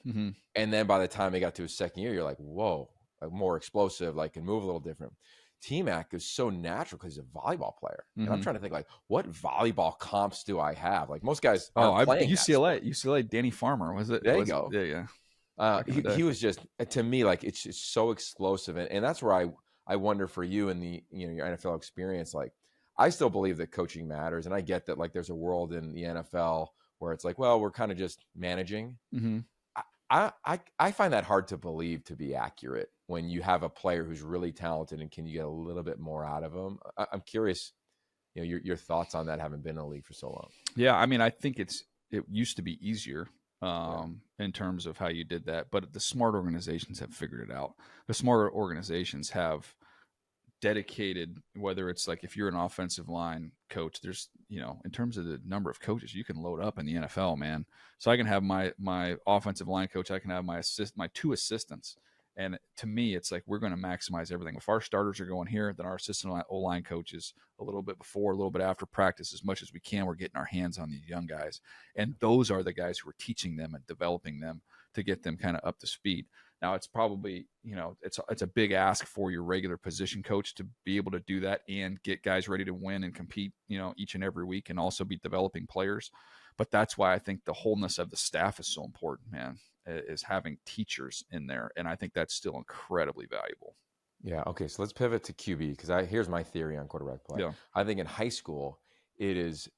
And then by the time he got to his second year, you're like, whoa, like more explosive, like can move a little different. T-Mac is so natural because he's a volleyball player. And I'm trying to think like, what volleyball comps do I have? Like most guys aren't playing UCLA, Danny Farmer, was it? There you go. Yeah. He was just, to me, like it's just so explosive. And that's where I wonder for you in the your NFL experience, like I still believe that coaching matters. And I get that like there's a world in the NFL where it's like, well, we're kind of just managing. I find that hard to believe to be accurate when you have a player who's really talented and can you get a little bit more out of him? I'm curious, your thoughts on that, having been in the league for so long. Yeah, I mean, I think it used to be easier in terms of how you did that, but the smart organizations have figured it out. The smarter organizations have dedicated, whether it's like if you're an offensive line coach, there's in terms of the number of coaches you can load up in the NFL, man. So I can have my offensive line coach, I can have my two assistants, and to me it's like we're going to maximize everything. If our starters are going here, then our assistant O-line coaches a little bit before, a little bit after practice, as much as we can, we're getting our hands on these young guys, and those are the guys who are teaching them and developing them to get them kind of up to speed. Now it's probably, it's a big ask for your regular position coach to be able to do that and get guys ready to win and compete, each and every week, and also be developing players. But that's why I think the wholeness of the staff is so important, man, is having teachers in there. And I think that's still incredibly valuable. Yeah. Okay. So let's pivot to QB, because here's my theory on quarterback play. Yeah. I think in high school, it is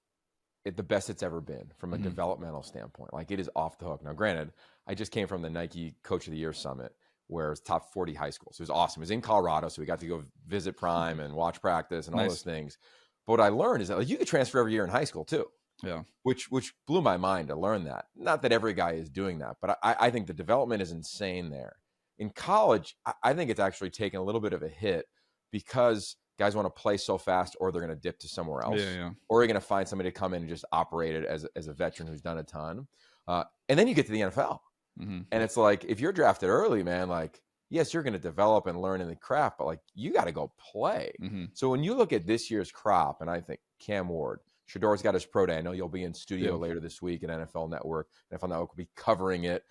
the best it's ever been from a developmental standpoint. Like it is off the hook. Now, granted, I just came from the Nike Coach of the Year Summit, where it's top 40 high schools. It was awesome. It was in Colorado, so we got to go visit Prime and watch practice and all those things. But what I learned is that like, you could transfer every year in high school too. Yeah. Which blew my mind to learn that. Not that every guy is doing that, but I think the development is insane there. In college, I think it's actually taken a little bit of a hit because guys want to play so fast, or they're going to dip to somewhere else, or you're going to find somebody to come in and just operate it as a veteran who's done a ton. And then you get to the NFL. And it's like, if you're drafted early, man, like, yes, you're going to develop and learn in the craft, but like, you got to go play. So when you look at this year's crop, and I think Cam Ward, Shedeur's got his pro day. I know you'll be in studio later this week at NFL Network. NFL Network will be covering it,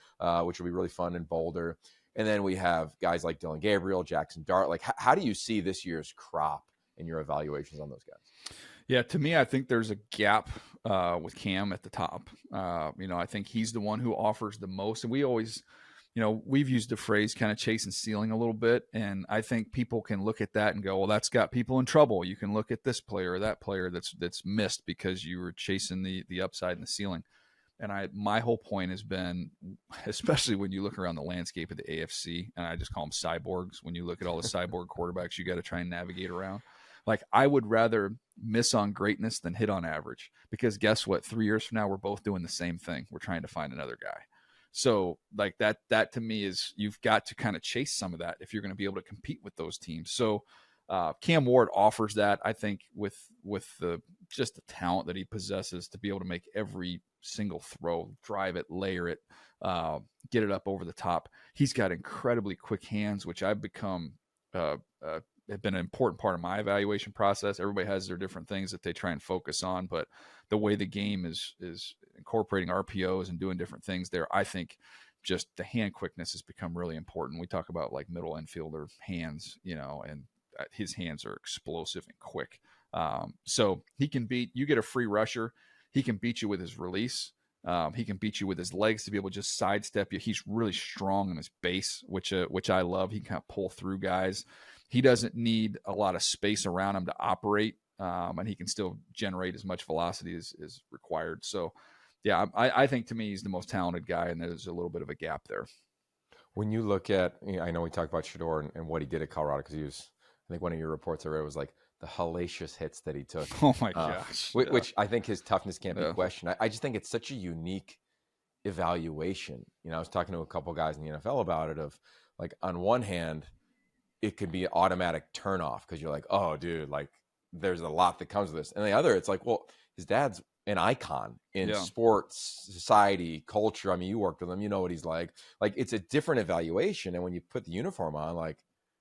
which will be really fun in Boulder. And then we have guys like Dillon Gabriel, Jackson Dart. Like, how do you see this year's crop and your evaluations on those guys? Yeah, to me, I think there's a gap with Cam at the top. I think he's the one who offers the most. And we always, we've used the phrase kind of chasing ceiling a little bit. And I think people can look at that and go, well, that's got people in trouble. You can look at this player or that player that's missed because you were chasing the upside and the ceiling. And my whole point has been, especially when you look around the landscape of the AFC, and I just call them cyborgs. When you look at all the cyborg quarterbacks, you got to try and navigate around. Like, I would rather miss on greatness than hit on average, because guess what? 3 years from now, we're both doing the same thing. We're trying to find another guy. So like that to me is, you've got to kind of chase some of that if you're going to be able to compete with those teams. So Cam Ward offers that, I think, with just the talent that he possesses to be able to make every single throw, drive it, layer it, get it up over the top. He's got incredibly quick hands, which I've become have been an important part of my evaluation process. Everybody has their different things that they try and focus on, but the way the game is incorporating RPOs and doing different things there, I think just the hand quickness has become really important. We talk about like middle infielder hands, and his hands are explosive and quick. So he can beat, you get a free rusher, he can beat you with his release. He can beat you with his legs to be able to just sidestep you. He's really strong in his base, which I love. He can kind of pull through guys. He doesn't need a lot of space around him to operate, and he can still generate as much velocity as required. So, yeah, I think to me he's the most talented guy, and there's a little bit of a gap there. When you look at, I know we talked about Shedeur and what he did at Colorado, because he was, I think one of your reports I read was like the hellacious hits that he took. Oh my gosh. Which I think his toughness can't be questioned. I just think it's such a unique evaluation. I was talking to a couple guys in the NFL about it, of like, on one hand, it could be an automatic turnoff because you're like, oh, dude, like there's a lot that comes with this. And the other, it's like, well, his dad's an icon in sports, society, culture. I mean, you worked with him, you know what he's like. Like, it's a different evaluation. And when you put the uniform on, like,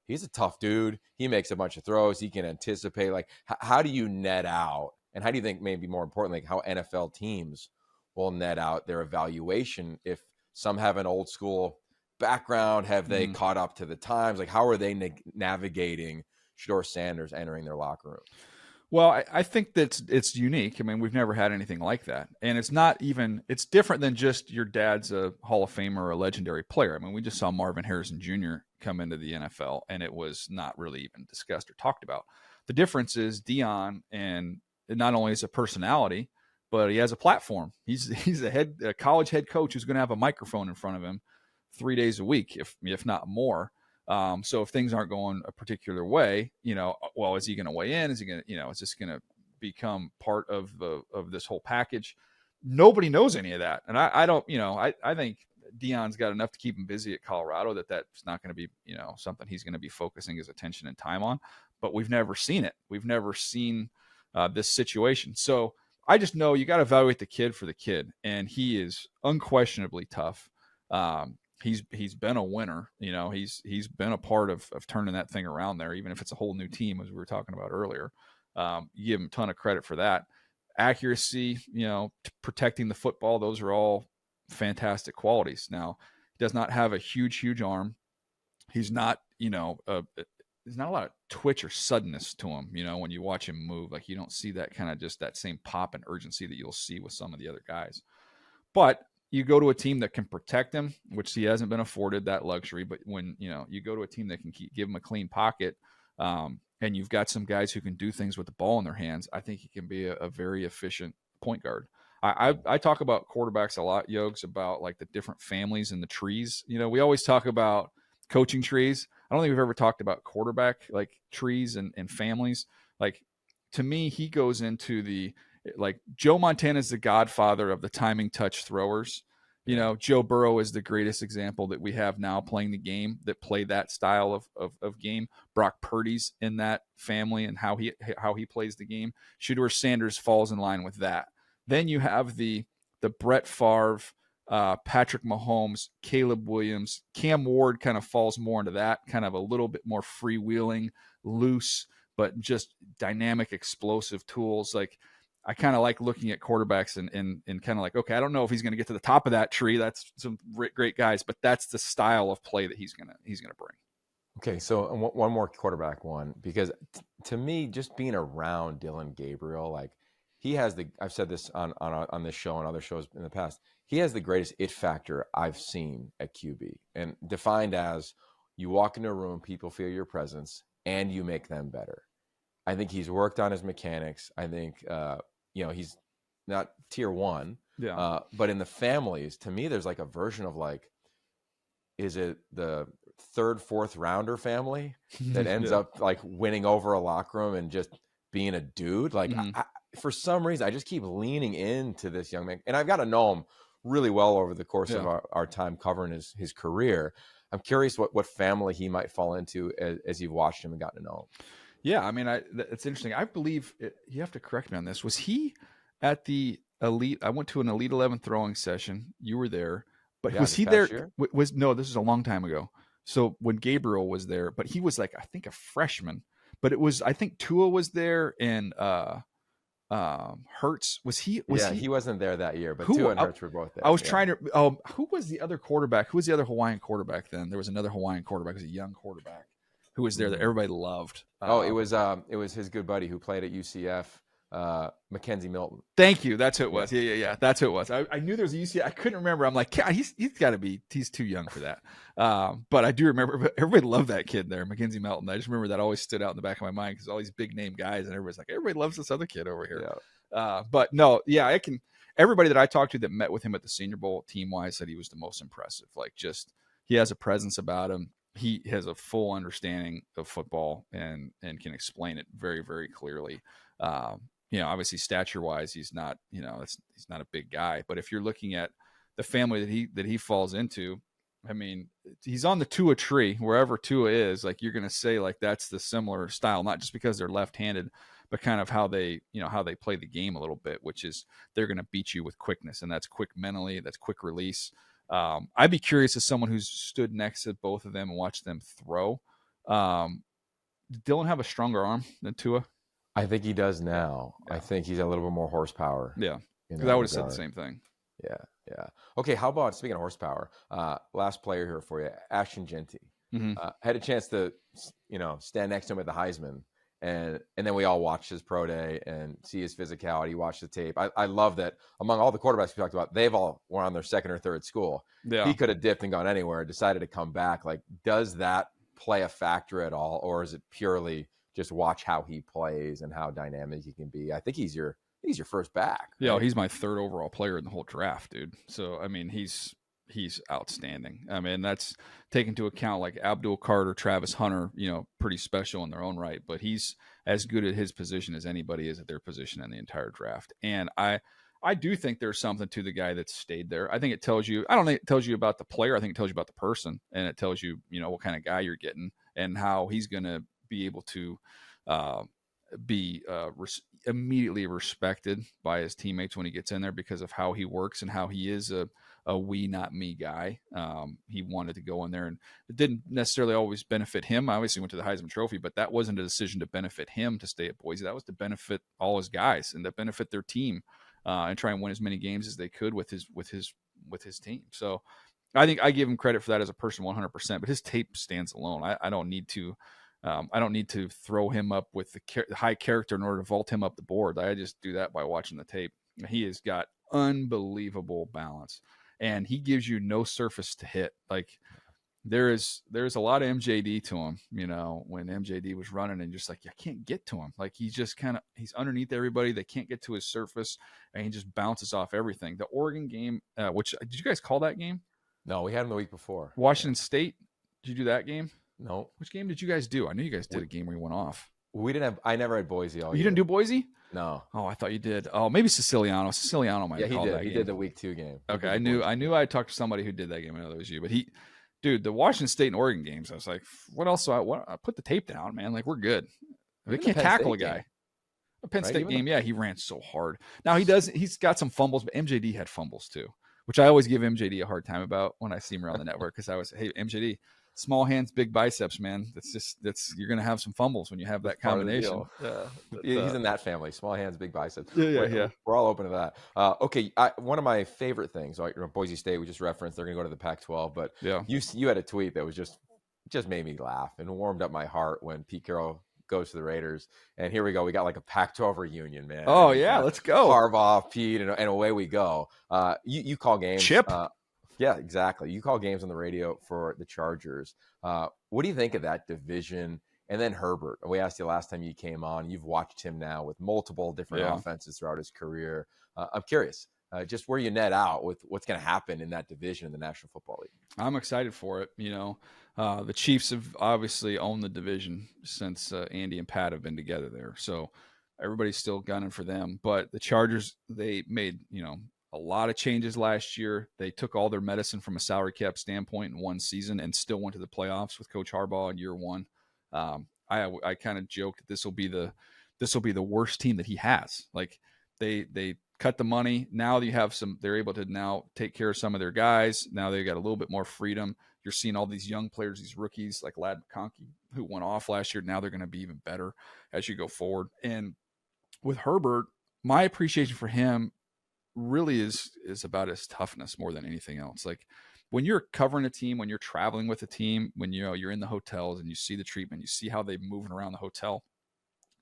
he's a tough dude. He makes a bunch of throws. He can anticipate. Like, how do you net out? And how do you think, maybe more importantly, like how NFL teams will net out their evaluation if some have an old school background? Have they caught up to the times? Like, how are they navigating Shedeur Sanders entering their locker room? Well, I think that it's unique. I mean, we've never had anything like that. And it's different than just your dad's a Hall of Famer or a legendary player. I mean, we just saw Marvin Harrison Jr. come into the NFL, and it was not really even discussed or talked about. The difference is Deion, and not only is a personality, but he has a platform. He's a college head coach who's going to have a microphone in front of him 3 days a week, if not more. So if things aren't going a particular way, well, is he going to weigh in? Is he going to, is this going to become part of this whole package? Nobody knows any of that. And I don't, I think Deion's got enough to keep him busy at Colorado that's not going to be, something he's going to be focusing his attention and time on. But we've never seen it. We've never seen this situation. So I just know you got to evaluate the kid for the kid. And he is unquestionably tough. He's been a winner. He's been a part of turning that thing around there, even if it's a whole new team, as we were talking about earlier. You give him a ton of credit for that. Accuracy, protecting the football, those are all fantastic qualities. Now, he does not have a huge arm. He's not, there's not a lot of twitch or suddenness to him. When you watch him move, like, you don't see that kind of just that same pop and urgency that you'll see with some of the other guys. But you go to a team that can protect him, which he hasn't been afforded that luxury. But when, you go to a team that can give him a clean pocket, and you've got some guys who can do things with the ball in their hands, I think he can be a very efficient point guard. I talk about quarterbacks a lot, Yogs, about like the different families in the trees. We always talk about coaching trees. I don't think we've ever talked about quarterback like trees and families. Like, to me, he goes into like Joe Montana is the godfather of the timing touch throwers. Joe Burrow is the greatest example that we have now playing the game, that play that style of game. Brock Purdy's in that family and how he plays the game. Shedeur Sanders falls in line with that. Then you have the Brett Favre, Patrick Mahomes, Caleb Williams. Cam Ward kind of falls more into that, kind of a little bit more freewheeling, loose, but just dynamic, explosive tools. Like, I kind of like looking at quarterbacks and kind of like, okay, I don't know if he's going to get to the top of that tree. That's some great guys, but that's the style of play that he's going to bring. Okay, so one more quarterback one, because to me, just being around Dillon Gabriel, like he has I've said this on this show and other shows in the past, he has the greatest it factor I've seen at QB, and defined as you walk into a room, people feel your presence, and you make them better. I think he's worked on his mechanics. I think he's not tier one, but in the families, to me, there's like a version of like, is it the third, fourth rounder family that ends up like winning over a locker room and just being a dude? Like for some reason, I just keep leaning into this young man, and I've got to know him really well over the course of our time covering his career. I'm curious what family he might fall into as you've watched him and gotten to know him. Yeah, I mean, it's interesting. I believe you have to correct me on this. Was he at the elite? I went to an Elite 11 throwing session. You were there, but was he there? No, this was a long time ago. So when Gabriel was there, but he was like, I think, a freshman. But it was, I think Tua was there, and Hurts was he? He wasn't there that year, but Tua and Hurts were both there. I was trying to. Who was the other quarterback? Who was the other Hawaiian quarterback then? There was another Hawaiian quarterback. It was a young quarterback who was there that everybody loved. It was his good buddy who played at UCF, Mackenzie Milton. Thank you. That's who it was. Yeah. That's who it was. I knew there was a UCF. I couldn't remember. I'm like, yeah, he's got to be. He's too young for that. But I do remember. Everybody loved that kid there, Mackenzie Milton. I just remember that always stood out in the back of my mind because all these big name guys, and everybody's like, everybody loves this other kid over here. Yeah. But no, yeah, I can. Everybody that I talked to that met with him at the Senior Bowl, team wise, said he was the most impressive. Like, just he has a presence about him. He has a full understanding of football and can explain it very, very clearly. Obviously stature wise, he's not, he's not a big guy, but if you're looking at the family that he falls into, I mean, he's on the Tua tree, wherever Tua is, like you're going to say like, that's the similar style, not just because they're left-handed, but kind of how they play the game a little bit, which is they're going to beat you with quickness, and that's quick mentally, that's quick release. I'd be curious as someone who's stood next to both of them and watched them throw. Did Dillon have a stronger arm than Tua? I think he does now. Yeah. I think he's a little bit more horsepower. Yeah, because I would have said the same thing. Yeah. Okay, how about, speaking of horsepower, last player here for you, Ashton Jeanty. Had a chance to, stand next to him at the Heisman, and then we all watched his pro day and see his physicality, watch the tape. I love that among all the quarterbacks we talked about, they've all were on their second or third school. Yeah. He could have dipped and gone anywhere, decided to come back. Like, does that play a factor at all, or is it purely just watch how he plays and how dynamic he can be? I think he's your first back. Right? Yeah, he's my third overall player in the whole draft, dude. So, I mean, he's outstanding. I mean, that's taken into account like Abdul Carter, Travis Hunter, pretty special in their own right, but he's as good at his position as anybody is at their position in the entire draft. And I do think there's something to the guy that's stayed there. I think it tells you, I don't think it tells you about the player. I think it tells you about the person, and it tells you, what kind of guy you're getting and how he's going to be able to be immediately respected by his teammates when he gets in there because of how he works and how he is a we, not me guy. He wanted to go in there, and it didn't necessarily always benefit him. I obviously went to the Heisman Trophy, but that wasn't a decision to benefit him to stay at Boise. That was to benefit all his guys and to benefit their team and try and win as many games as they could with his team. So I think I give him credit for that as a person 100%, but his tape stands alone. I don't need to throw him up with the high character in order to vault him up the board. I just do that by watching the tape. He has got unbelievable balance, and he gives you no surface to hit. Like there's a lot of MJD to him, when MJD was running and just like, I can't get to him. Like he's just he's underneath everybody. They can't get to his surface, and he just bounces off everything. The Oregon game, which did you guys call that game? No, we had him the week before. Washington State. Did you do that game? No. Which game did you guys do? I knew you guys did a game where you went off. We didn't have. I never had Boise all year. You didn't do Boise? No. Oh, I thought you did. Oh, maybe Siciliano. Siciliano might have called that game. He did the week 2 game. Okay, I knew I talked to somebody who did that game. I know that was you, but dude, the Washington State and Oregon games. I was like, what else? I put the tape down, man. Like we're good. They can't tackle a guy. A Penn State game, yeah, he ran so hard. Now he's got some fumbles, but MJD had fumbles too, which I always give MJD a hard time about when I see him around the network because hey, MJD. Small hands, big biceps, man. You're going to have some fumbles when you have that combination. He's in that family. Small hands, big biceps. Yeah. We're all open to that. Okay, one of my favorite things, Boise State, we just referenced, they're going to go to the Pac-12, but you had a tweet that was just just made me laugh and warmed up my heart when Pete Carroll goes to the Raiders. And here we go. We got like a Pac-12 reunion, man. Oh, yeah, let's go. Harbaugh, Pete, and away we go. You call games. Chip. Yeah, exactly. You call games on the radio for the Chargers. What do you think of that division? And then Herbert. We asked you last time you came on. You've watched him now with multiple different offenses throughout his career. I'm curious, just where you net out with what's going to happen in that division in the National Football League. I'm excited for it. The Chiefs have obviously owned the division since Andy and Pat have been together there. So everybody's still gunning for them. But the Chargers, they made, a lot of changes last year. They took all their medicine from a salary cap standpoint in one season and still went to the playoffs with Coach Harbaugh in year one. I kind of joked that this will be the worst team that he has. Like they cut the money. Now you have they're able to now take care of some of their guys. Now they got a little bit more freedom. You're seeing all these young players, these rookies like Ladd McConkey, who went off last year. Now they're going to be even better as you go forward. And with Herbert, my appreciation for him really is about his toughness more than anything else. Like when you're covering a team, when you're traveling with a team, when you're in the hotels and you see the treatment, you see how they're moving around the hotel.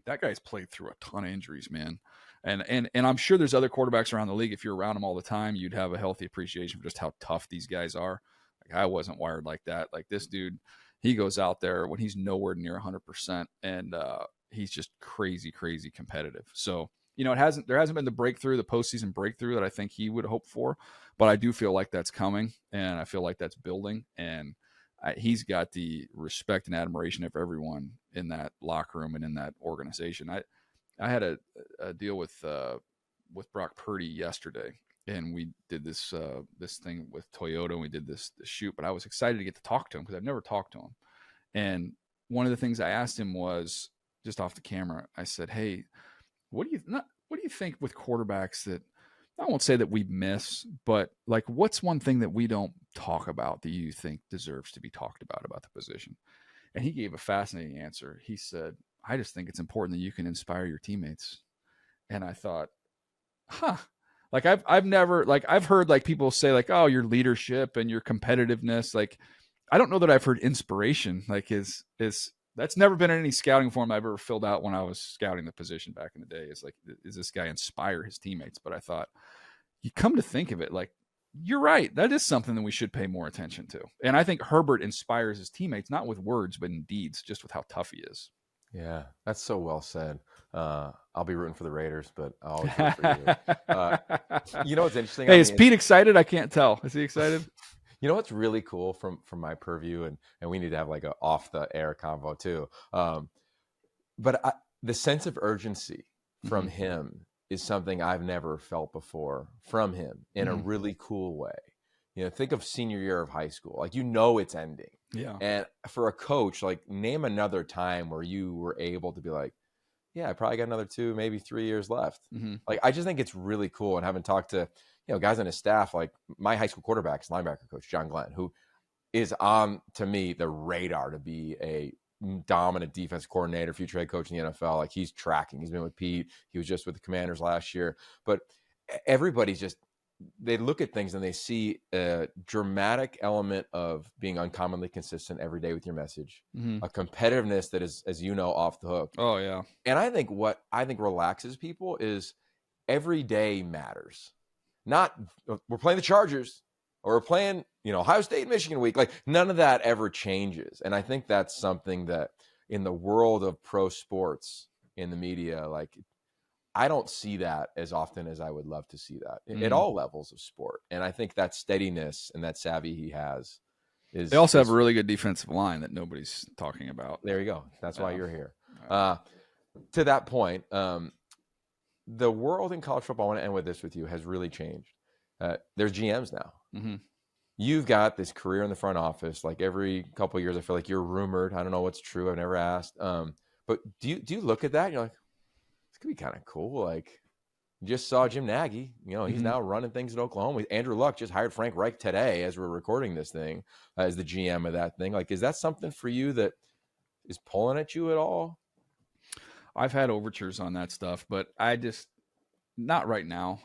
That guy's played through a ton of injuries, man. And I'm sure there's other quarterbacks around the league. If you're around them all the time, you'd have a healthy appreciation for just how tough these guys are. Like I wasn't wired like that. Like this dude, he goes out there when he's nowhere near 100%, and he's just crazy, crazy competitive. So, there hasn't been the postseason breakthrough that I think he would hope for, but I do feel like that's coming, and I feel like that's building, and he's got the respect and admiration of everyone in that locker room and in that organization. I had a deal with Brock Purdy yesterday, and we did this thing with Toyota, and we did this shoot, but I was excited to get to talk to him because I've never talked to him. And one of the things I asked him was, just off the camera, I said, hey, what do you think with quarterbacks that, I won't say that we miss, but like, what's one thing that we don't talk about that you think deserves to be talked about the position? And he gave a fascinating answer. He said, I just think it's important that you can inspire your teammates. And I thought, like I've never, like I've heard like people say like, oh, your leadership and your competitiveness. Like, I don't know that I've heard inspiration. Like that's never been in any scouting form I've ever filled out when I was scouting the position back in the day. It's like, does this guy inspire his teammates? But I thought, you come to think of it, like, you're right. That is something that we should pay more attention to. And I think Herbert inspires his teammates, not with words, but in deeds, just with how tough he is. Yeah, that's so well said. I'll be rooting for the Raiders, but I'll always root for you. You know what's interesting? Hey, is Pete excited? I can't tell. Is he excited? You know what's really cool from my purview, and we need to have like a off the air convo too. But the sense of urgency from him is something I've never felt before from him in a really cool way. Think of senior year of high school, like it's ending. Yeah. And for a coach, like name another time where you were able to be like, yeah, I probably got another 2, maybe 3 years left. Like I just think it's really cool. And having talked to guys on his staff, like my high school quarterback's linebacker coach, John Glenn, who is on, to me, the radar to be a dominant defense coordinator, future head coach in the NFL. Like he's tracking. He's been with Pete. He was just with the Commanders last year. But everybody's just, they look at things and they see a dramatic element of being uncommonly consistent every day with your message, a competitiveness that is, as off the hook. Oh, yeah. And I think what relaxes people is every day matters. Not we're playing the Chargers or we're playing, Ohio State, Michigan week. Like none of that ever changes. And I think that's something that in the world of pro sports in the media, like I don't see that as often as I would love to see that at all levels of sport. And I think that steadiness and that savvy he has is. They also have a really good defensive line that nobody's talking about. There you go. That's why you're here. To that point, the world in college football, I want to end with this with you, has really changed. There's GMs now. You've got this career in the front office. Like every couple of years, I feel like you're rumored. I don't know what's true. I've never asked. But do you look at that and you're like, this could be kind of cool. Like you just saw Jim Nagy, he's now running things in Oklahoma. Andrew Luck just hired Frank Reich today as we're recording this thing as the GM of that thing. Like, is that something for you that is pulling at you at all? I've had overtures on that stuff, but I just, not right now.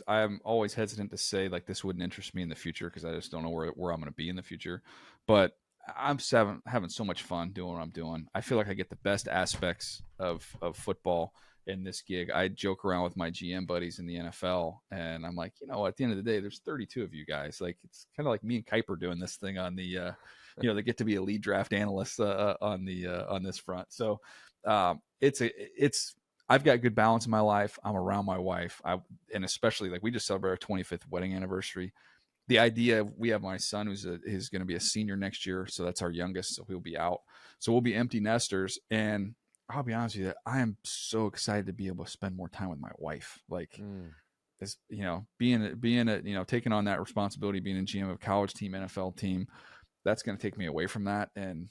I'm always hesitant to say like this wouldn't interest me in the future because I just don't know where I'm going to be in the future. But I'm having so much fun doing what I'm doing. I feel like I get the best aspects of football in this gig. I joke around with my GM buddies in the NFL, and I'm like, at the end of the day, there's 32 of you guys. Like, it's kind of like me and Kuiper doing this thing on the, they get to be a lead draft analyst on this front. So I've got good balance in my life. I'm around my wife. And especially like we just celebrated our 25th wedding anniversary. The idea, we have my son who's going to be a senior next year. So that's our youngest. So he'll be out. So we'll be empty nesters. And I'll be honest with you, I am so excited to be able to spend more time with my wife. Like, as taking on that responsibility, being a GM of a college team, NFL team, that's going to take me away from that. And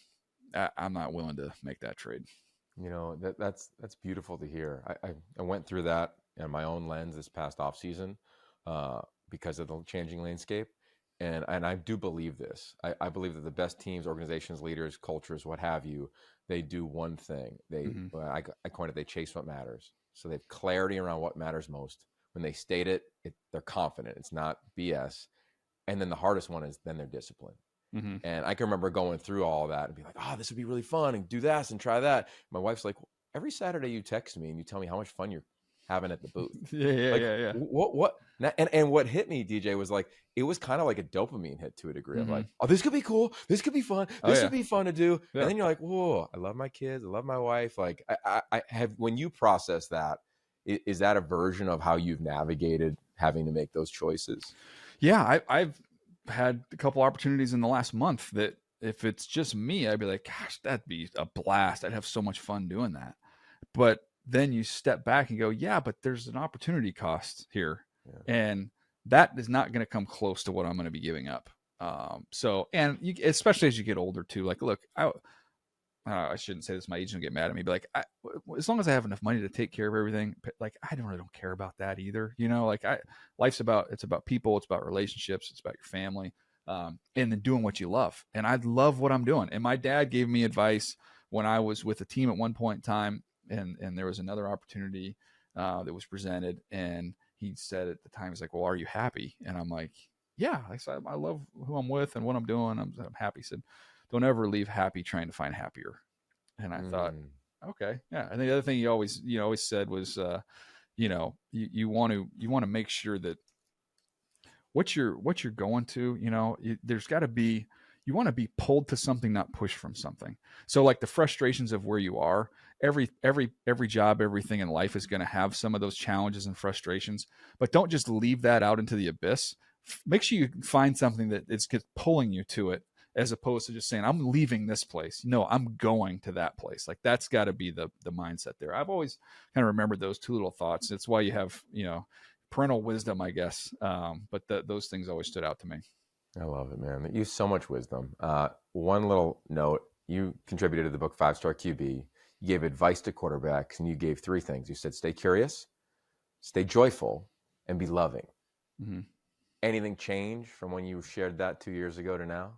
I'm not willing to make that trade. That's beautiful to hear. I went through that in my own lens this past off season because of the changing landscape. And I do believe this. I believe that the best teams, organizations, leaders, cultures, what have you, they do one thing. I coined it, they chase what matters. So they have clarity around what matters most. When they state it, they're confident. It's not BS. And then the hardest one is then their discipline. Mm-hmm. And I can remember going through all of that and be like, this would be really fun and do this and try that. My wife's like, every Saturday you text me and you tell me how much fun you're having at the booth. Yeah. What? And what hit me, DJ, was like, it was kind of like a dopamine hit to a degree of like, this could be cool. This could be fun. This would be fun to do. Yeah. And then you're like, whoa, I love my kids. I love my wife. Like I have, when you process that, is that a version of how you've navigated having to make those choices? Yeah, I've had a couple opportunities in the last month that if it's just me, I'd be like, gosh, that'd be a blast. I'd have so much fun doing that. But then you step back and go, yeah, but there's an opportunity cost here. Yeah. And that is not going to come close to what I'm going to be giving up. Especially as you get older too, like, look, I shouldn't say this. My agent will get mad at me, but like, as long as I have enough money to take care of everything, like I don't care about that either. Life's about people. It's about relationships. It's about your family. And then doing what you love. And I love what I'm doing. And my dad gave me advice when I was with a team at one point in time, and there was another opportunity that was presented, and he said at the time, he's like, well, are you happy? And I'm like, yeah, I said, I love who I'm with and what I'm doing. I'm happy. He said, don't ever leave happy trying to find happier. And I thought, okay, yeah. And the other thing he always said was, you want to make sure that what you're going to, there's got to be, you want to be pulled to something, not pushed from something. So like the frustrations of where you are, every job, everything in life is going to have some of those challenges and frustrations, but don't just leave that out into the abyss. Make sure you find something that is pulling you to it, as opposed to just saying, I'm leaving this place. No, I'm going to that place. Like that's got to be the mindset there. I've always kind of remembered those two little thoughts. It's why you have, parental wisdom, I guess. But those things always stood out to me. I love it, man. You have so much wisdom. One little note, you contributed to the book 5-Star QB. You gave advice to quarterbacks, and you gave 3 things. You said, stay curious, stay joyful, and be loving. Mm-hmm. Anything change from when you shared that 2 years ago to now?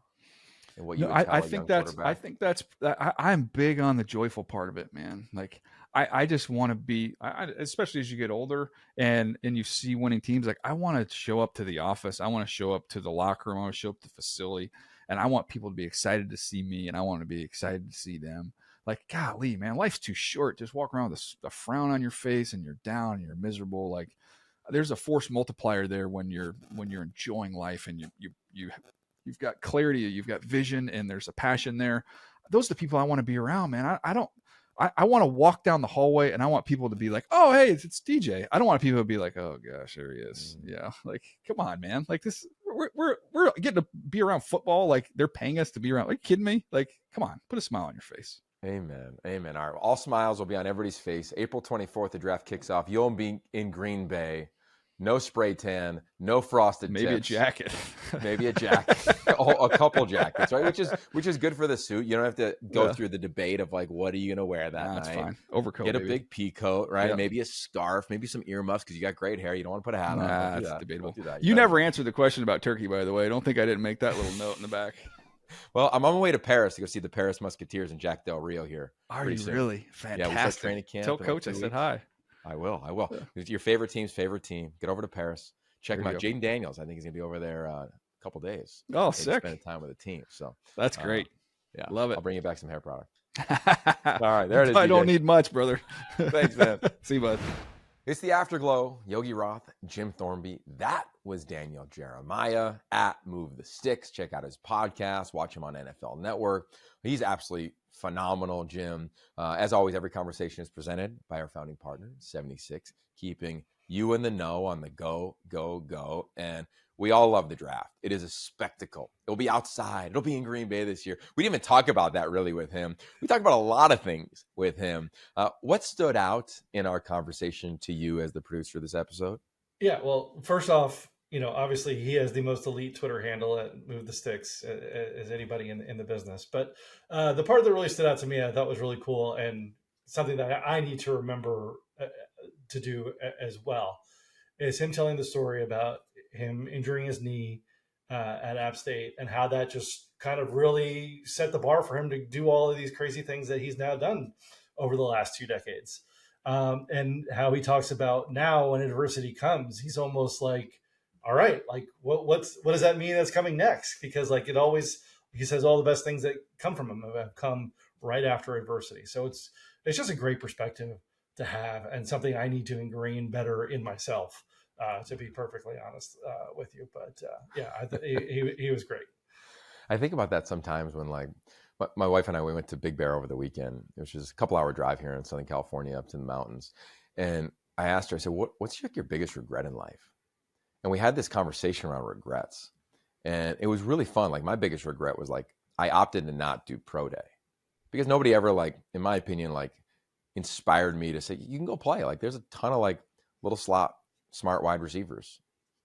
And what you I think that's I'm big on the joyful part of it, man. Like I just want to be, especially as you get older and you see winning teams, like I want to show up to the office. I want to show up to the locker room. I want to show up to the facility, and I want people to be excited to see me, and I want to be excited to see them. Like, golly, man, life's too short. Just walk around with a frown on your face and you're down and you're miserable. Like there's a force multiplier there when you're enjoying life and you've got clarity, you've got vision, and there's a passion there. Those are the people I want to be around, man. I want to walk down the hallway and I want people to be like, oh, hey, it's DJ. I don't want people to be like, oh gosh, there he is. Yeah. Like, come on, man. Like this, we're getting to be around football. Like they're paying us to be around. Are you kidding me? Like, come on, put a smile on your face. Amen. Amen. All right. All smiles will be on everybody's face. April 24th, the draft kicks off. You'll be in Green Bay. No spray tan, no frosted tips. Maybe a jacket. Maybe a jacket. A couple jackets, right? Which is good for the suit. You don't have to go through the debate of like, what are you going to wear that night? That's fine. Overcoat. Get a big pea coat, right? Yep. Maybe a scarf, maybe some earmuffs because you got great hair. You don't want to put a hat on. That's debatable. Do that. You never answered the question about turkey, by the way. I don't think I didn't make that little note in the back. Well, I'm on my way to Paris to go see the Paris Musketeers and Jack Del Rio here. Are you really? Fantastic. Yeah, we start training camp. Tell Coach I said hi. I will. Yeah. Your favorite team's favorite team. Get over to Paris. Check him out. Jaden Daniels, I think he's going to be over there a couple days. Oh, sick. Spending time with the team. So that's great. Yeah. Love it. I'll bring you back some hair product. All right, there it is. I don't DJ. need much, brother. Thanks, man. See you, bud. It's the Afterglow. Yogi Roth, Jim Thornby. That was Daniel Jeremiah at Move the Sticks. Check out his podcast. Watch him on NFL Network. He's absolutely phenomenal, Jim. As always, every conversation is presented by our founding partner, 76, keeping you in the know on the go, go, go. And we all love the draft. It is a spectacle. It'll be outside. It'll be in Green Bay this year. We didn't even talk about that really with him. We talked about a lot of things with him. What stood out in our conversation to you as the producer of this episode? Yeah, well, first off, obviously he has the most elite Twitter handle at Move the Sticks as anybody in the business. But the part that really stood out to me, I thought was really cool and something that I need to remember to do as well, is him telling the story about him injuring his knee at App State and how that just kind of really set the bar for him to do all of these crazy things that he's now done over the last 2 decades. And how he talks about now when adversity comes, he's almost like, all right, like what does that mean that's coming next? Because like he says all the best things that come from him have come right after adversity. So it's just a great perspective to have and something I need to ingrain better in myself. To be perfectly honest with you. But he was great. I think about that sometimes when like my wife and I, we went to Big Bear over the weekend, which is a couple-hour drive here in Southern California up to the mountains. And I asked her, I said, what's your biggest regret in life? And we had this conversation around regrets. And it was really fun. Like my biggest regret was like, I opted to not do pro day because nobody ever like, in my opinion, like inspired me to say, you can go play. Like there's a ton of like little smart wide receivers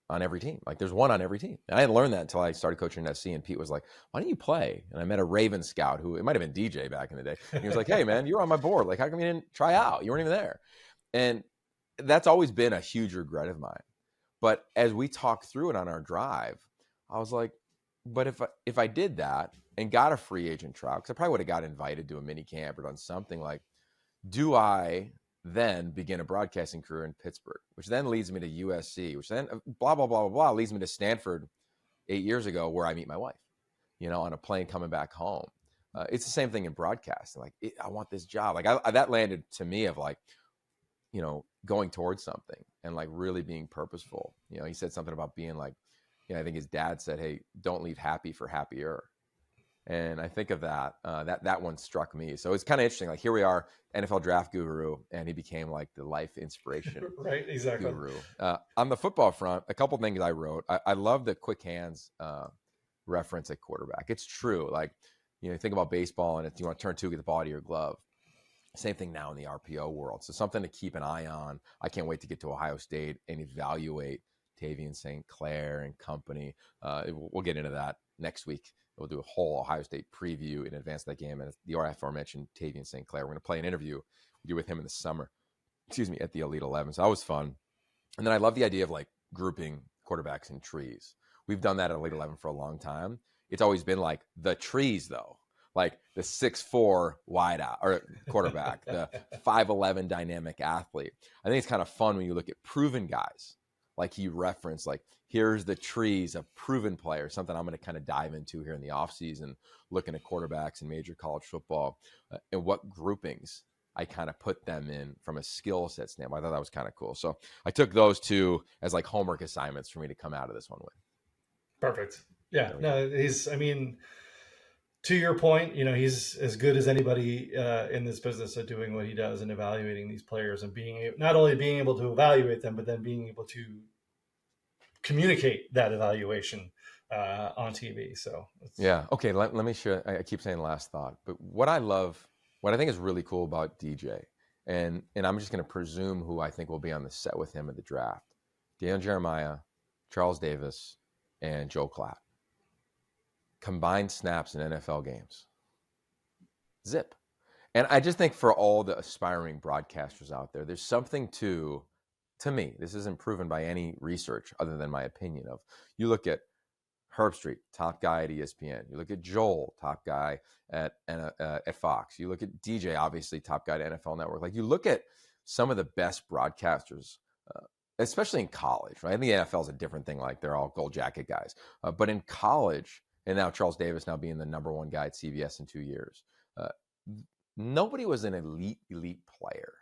on every team. Like there's one on every team. And I didn't learn that until I started coaching at SC, and Pete was like, why don't you play? And I met a Raven scout who, it might've been DJ back in the day. And he was like, hey man, you were on my board. Like, how come you didn't try out? You weren't even there. And that's always been a huge regret of mine. But as we talked through it on our drive, I was like, but if I did that and got a free agent trial, because I probably would have got invited to a mini camp or done something, like, do I then begin a broadcasting career in Pittsburgh, which then leads me to USC, which then blah, blah, blah, blah, blah, leads me to Stanford 8 years ago, where I meet my wife, on a plane coming back home. It's the same thing in broadcasting. Like, I want this job. Like that landed to me of like, going towards something and like really being purposeful. He said something about being like, I think his dad said, hey, don't leave happy for happier. And I think of that, that one struck me. So it's kind of interesting. Like here we are, NFL draft guru, and he became like the life inspiration right, exactly. guru. On the football front, a couple things I wrote. I love the quick hands reference at quarterback. It's true. Like, you think about baseball, and if you want to turn two, get the ball out of your glove. Same thing now in the RPO world. So something to keep an eye on. I can't wait to get to Ohio State and evaluate Tavian St. Clair and company. We'll get into that next week. We'll do a whole Ohio State preview in advance of that game. And the aforementioned Tavian St. Clair, we're going to play an interview we do with him in the summer, at the Elite 11. So that was fun. And then I love the idea of like grouping quarterbacks in trees. We've done that at Elite 11 for a long time. It's always been like the trees though, like the 6'4" wide out or quarterback, the 5'11" dynamic athlete. I think it's kind of fun when you look at proven guys. Like he referenced, like, here's the trees of proven players, something I'm going to kind of dive into here in the offseason, looking at quarterbacks in major college football and what groupings I kind of put them in from a skill set standpoint. I thought that was kind of cool. So I took those two as like homework assignments for me to come out of this one with. Perfect. Yeah. No, to your point, he's as good as anybody in this business at doing what he does and evaluating these players and not only being able to evaluate them, but then being able to communicate that evaluation on TV. So yeah. Okay. Let me share. I keep saying last thought, but what I think is really cool about DJ, and I'm just going to presume who I think will be on the set with him at the draft: Deion Jeremiah, Charles Davis, and Joe Klatt. Combined snaps in NFL games. Zip. And I just think for all the aspiring broadcasters out there, there's something to me, this isn't proven by any research other than my opinion of, you look at Herbstreit, top guy at ESPN. You look at Joel, top guy at Fox. You look at DJ, obviously top guy at NFL Network. Like you look at some of the best broadcasters, especially in college, right? I think the NFL is a different thing. Like they're all gold jacket guys. But in college, and now Charles Davis now being the number one guy at CBS in 2 years. Nobody was an elite player.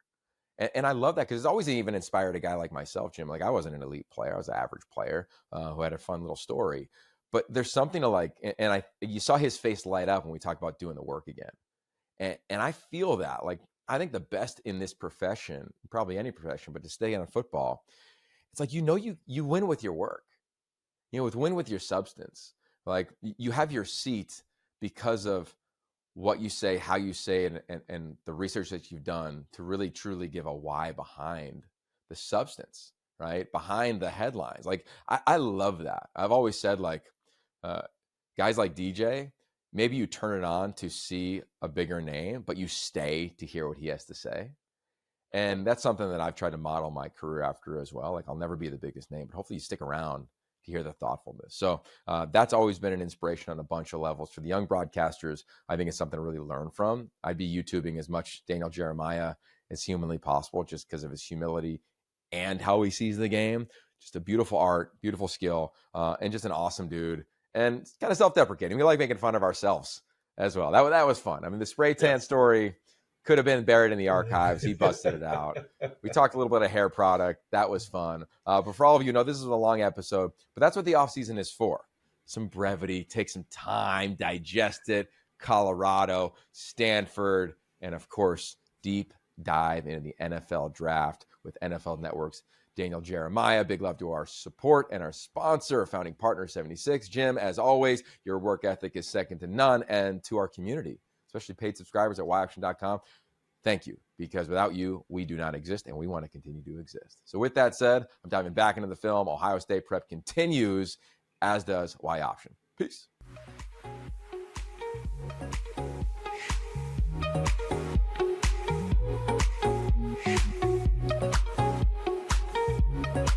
And I love that because it's always even inspired a guy like myself, Jim. Like, I wasn't an elite player. I was an average player who had a fun little story. But there's something to like, and you saw his face light up when we talked about doing the work again. And I feel that. Like, I think the best in this profession, probably any profession, but to stay on football, it's like, you win with your work. Win with your substance. Like, you have your seat because of what you say, how you say it, and the research that you've done to really truly give a why behind the substance, right? Behind the headlines. Like, I love that. I've always said, like, guys like DJ, maybe you turn it on to see a bigger name, but you stay to hear what he has to say. And that's something that I've tried to model my career after as well. Like, I'll never be the biggest name, but hopefully you stick around to hear the thoughtfulness. So that's always been an inspiration on a bunch of levels. For the young broadcasters, I think it's something to really learn from. I'd be YouTubing as much Daniel Jeremiah as humanly possible just because of his humility and how he sees the game. Just a beautiful art, beautiful skill, and just an awesome dude. And kind of self-deprecating. We like making fun of ourselves as well. That was fun. I mean, the spray tan story could have been buried in the archives. He busted it out. We talked a little bit of hair product. That was fun. But for all of you, this is a long episode, but that's what the offseason is for. Some brevity, take some time, digest it. Colorado, Stanford, and of course, deep dive into the NFL draft with NFL Network's Daniel Jeremiah. Big love to our support and our sponsor, founding partner 76. Jim, as always, your work ethic is second to none. And to our community, especially paid subscribers at Y-Optioin.com, thank you, because without you, we do not exist, and we want to continue to exist. So with that said, I'm diving back into the film. Ohio State prep continues, as does Y-Optioin. Peace.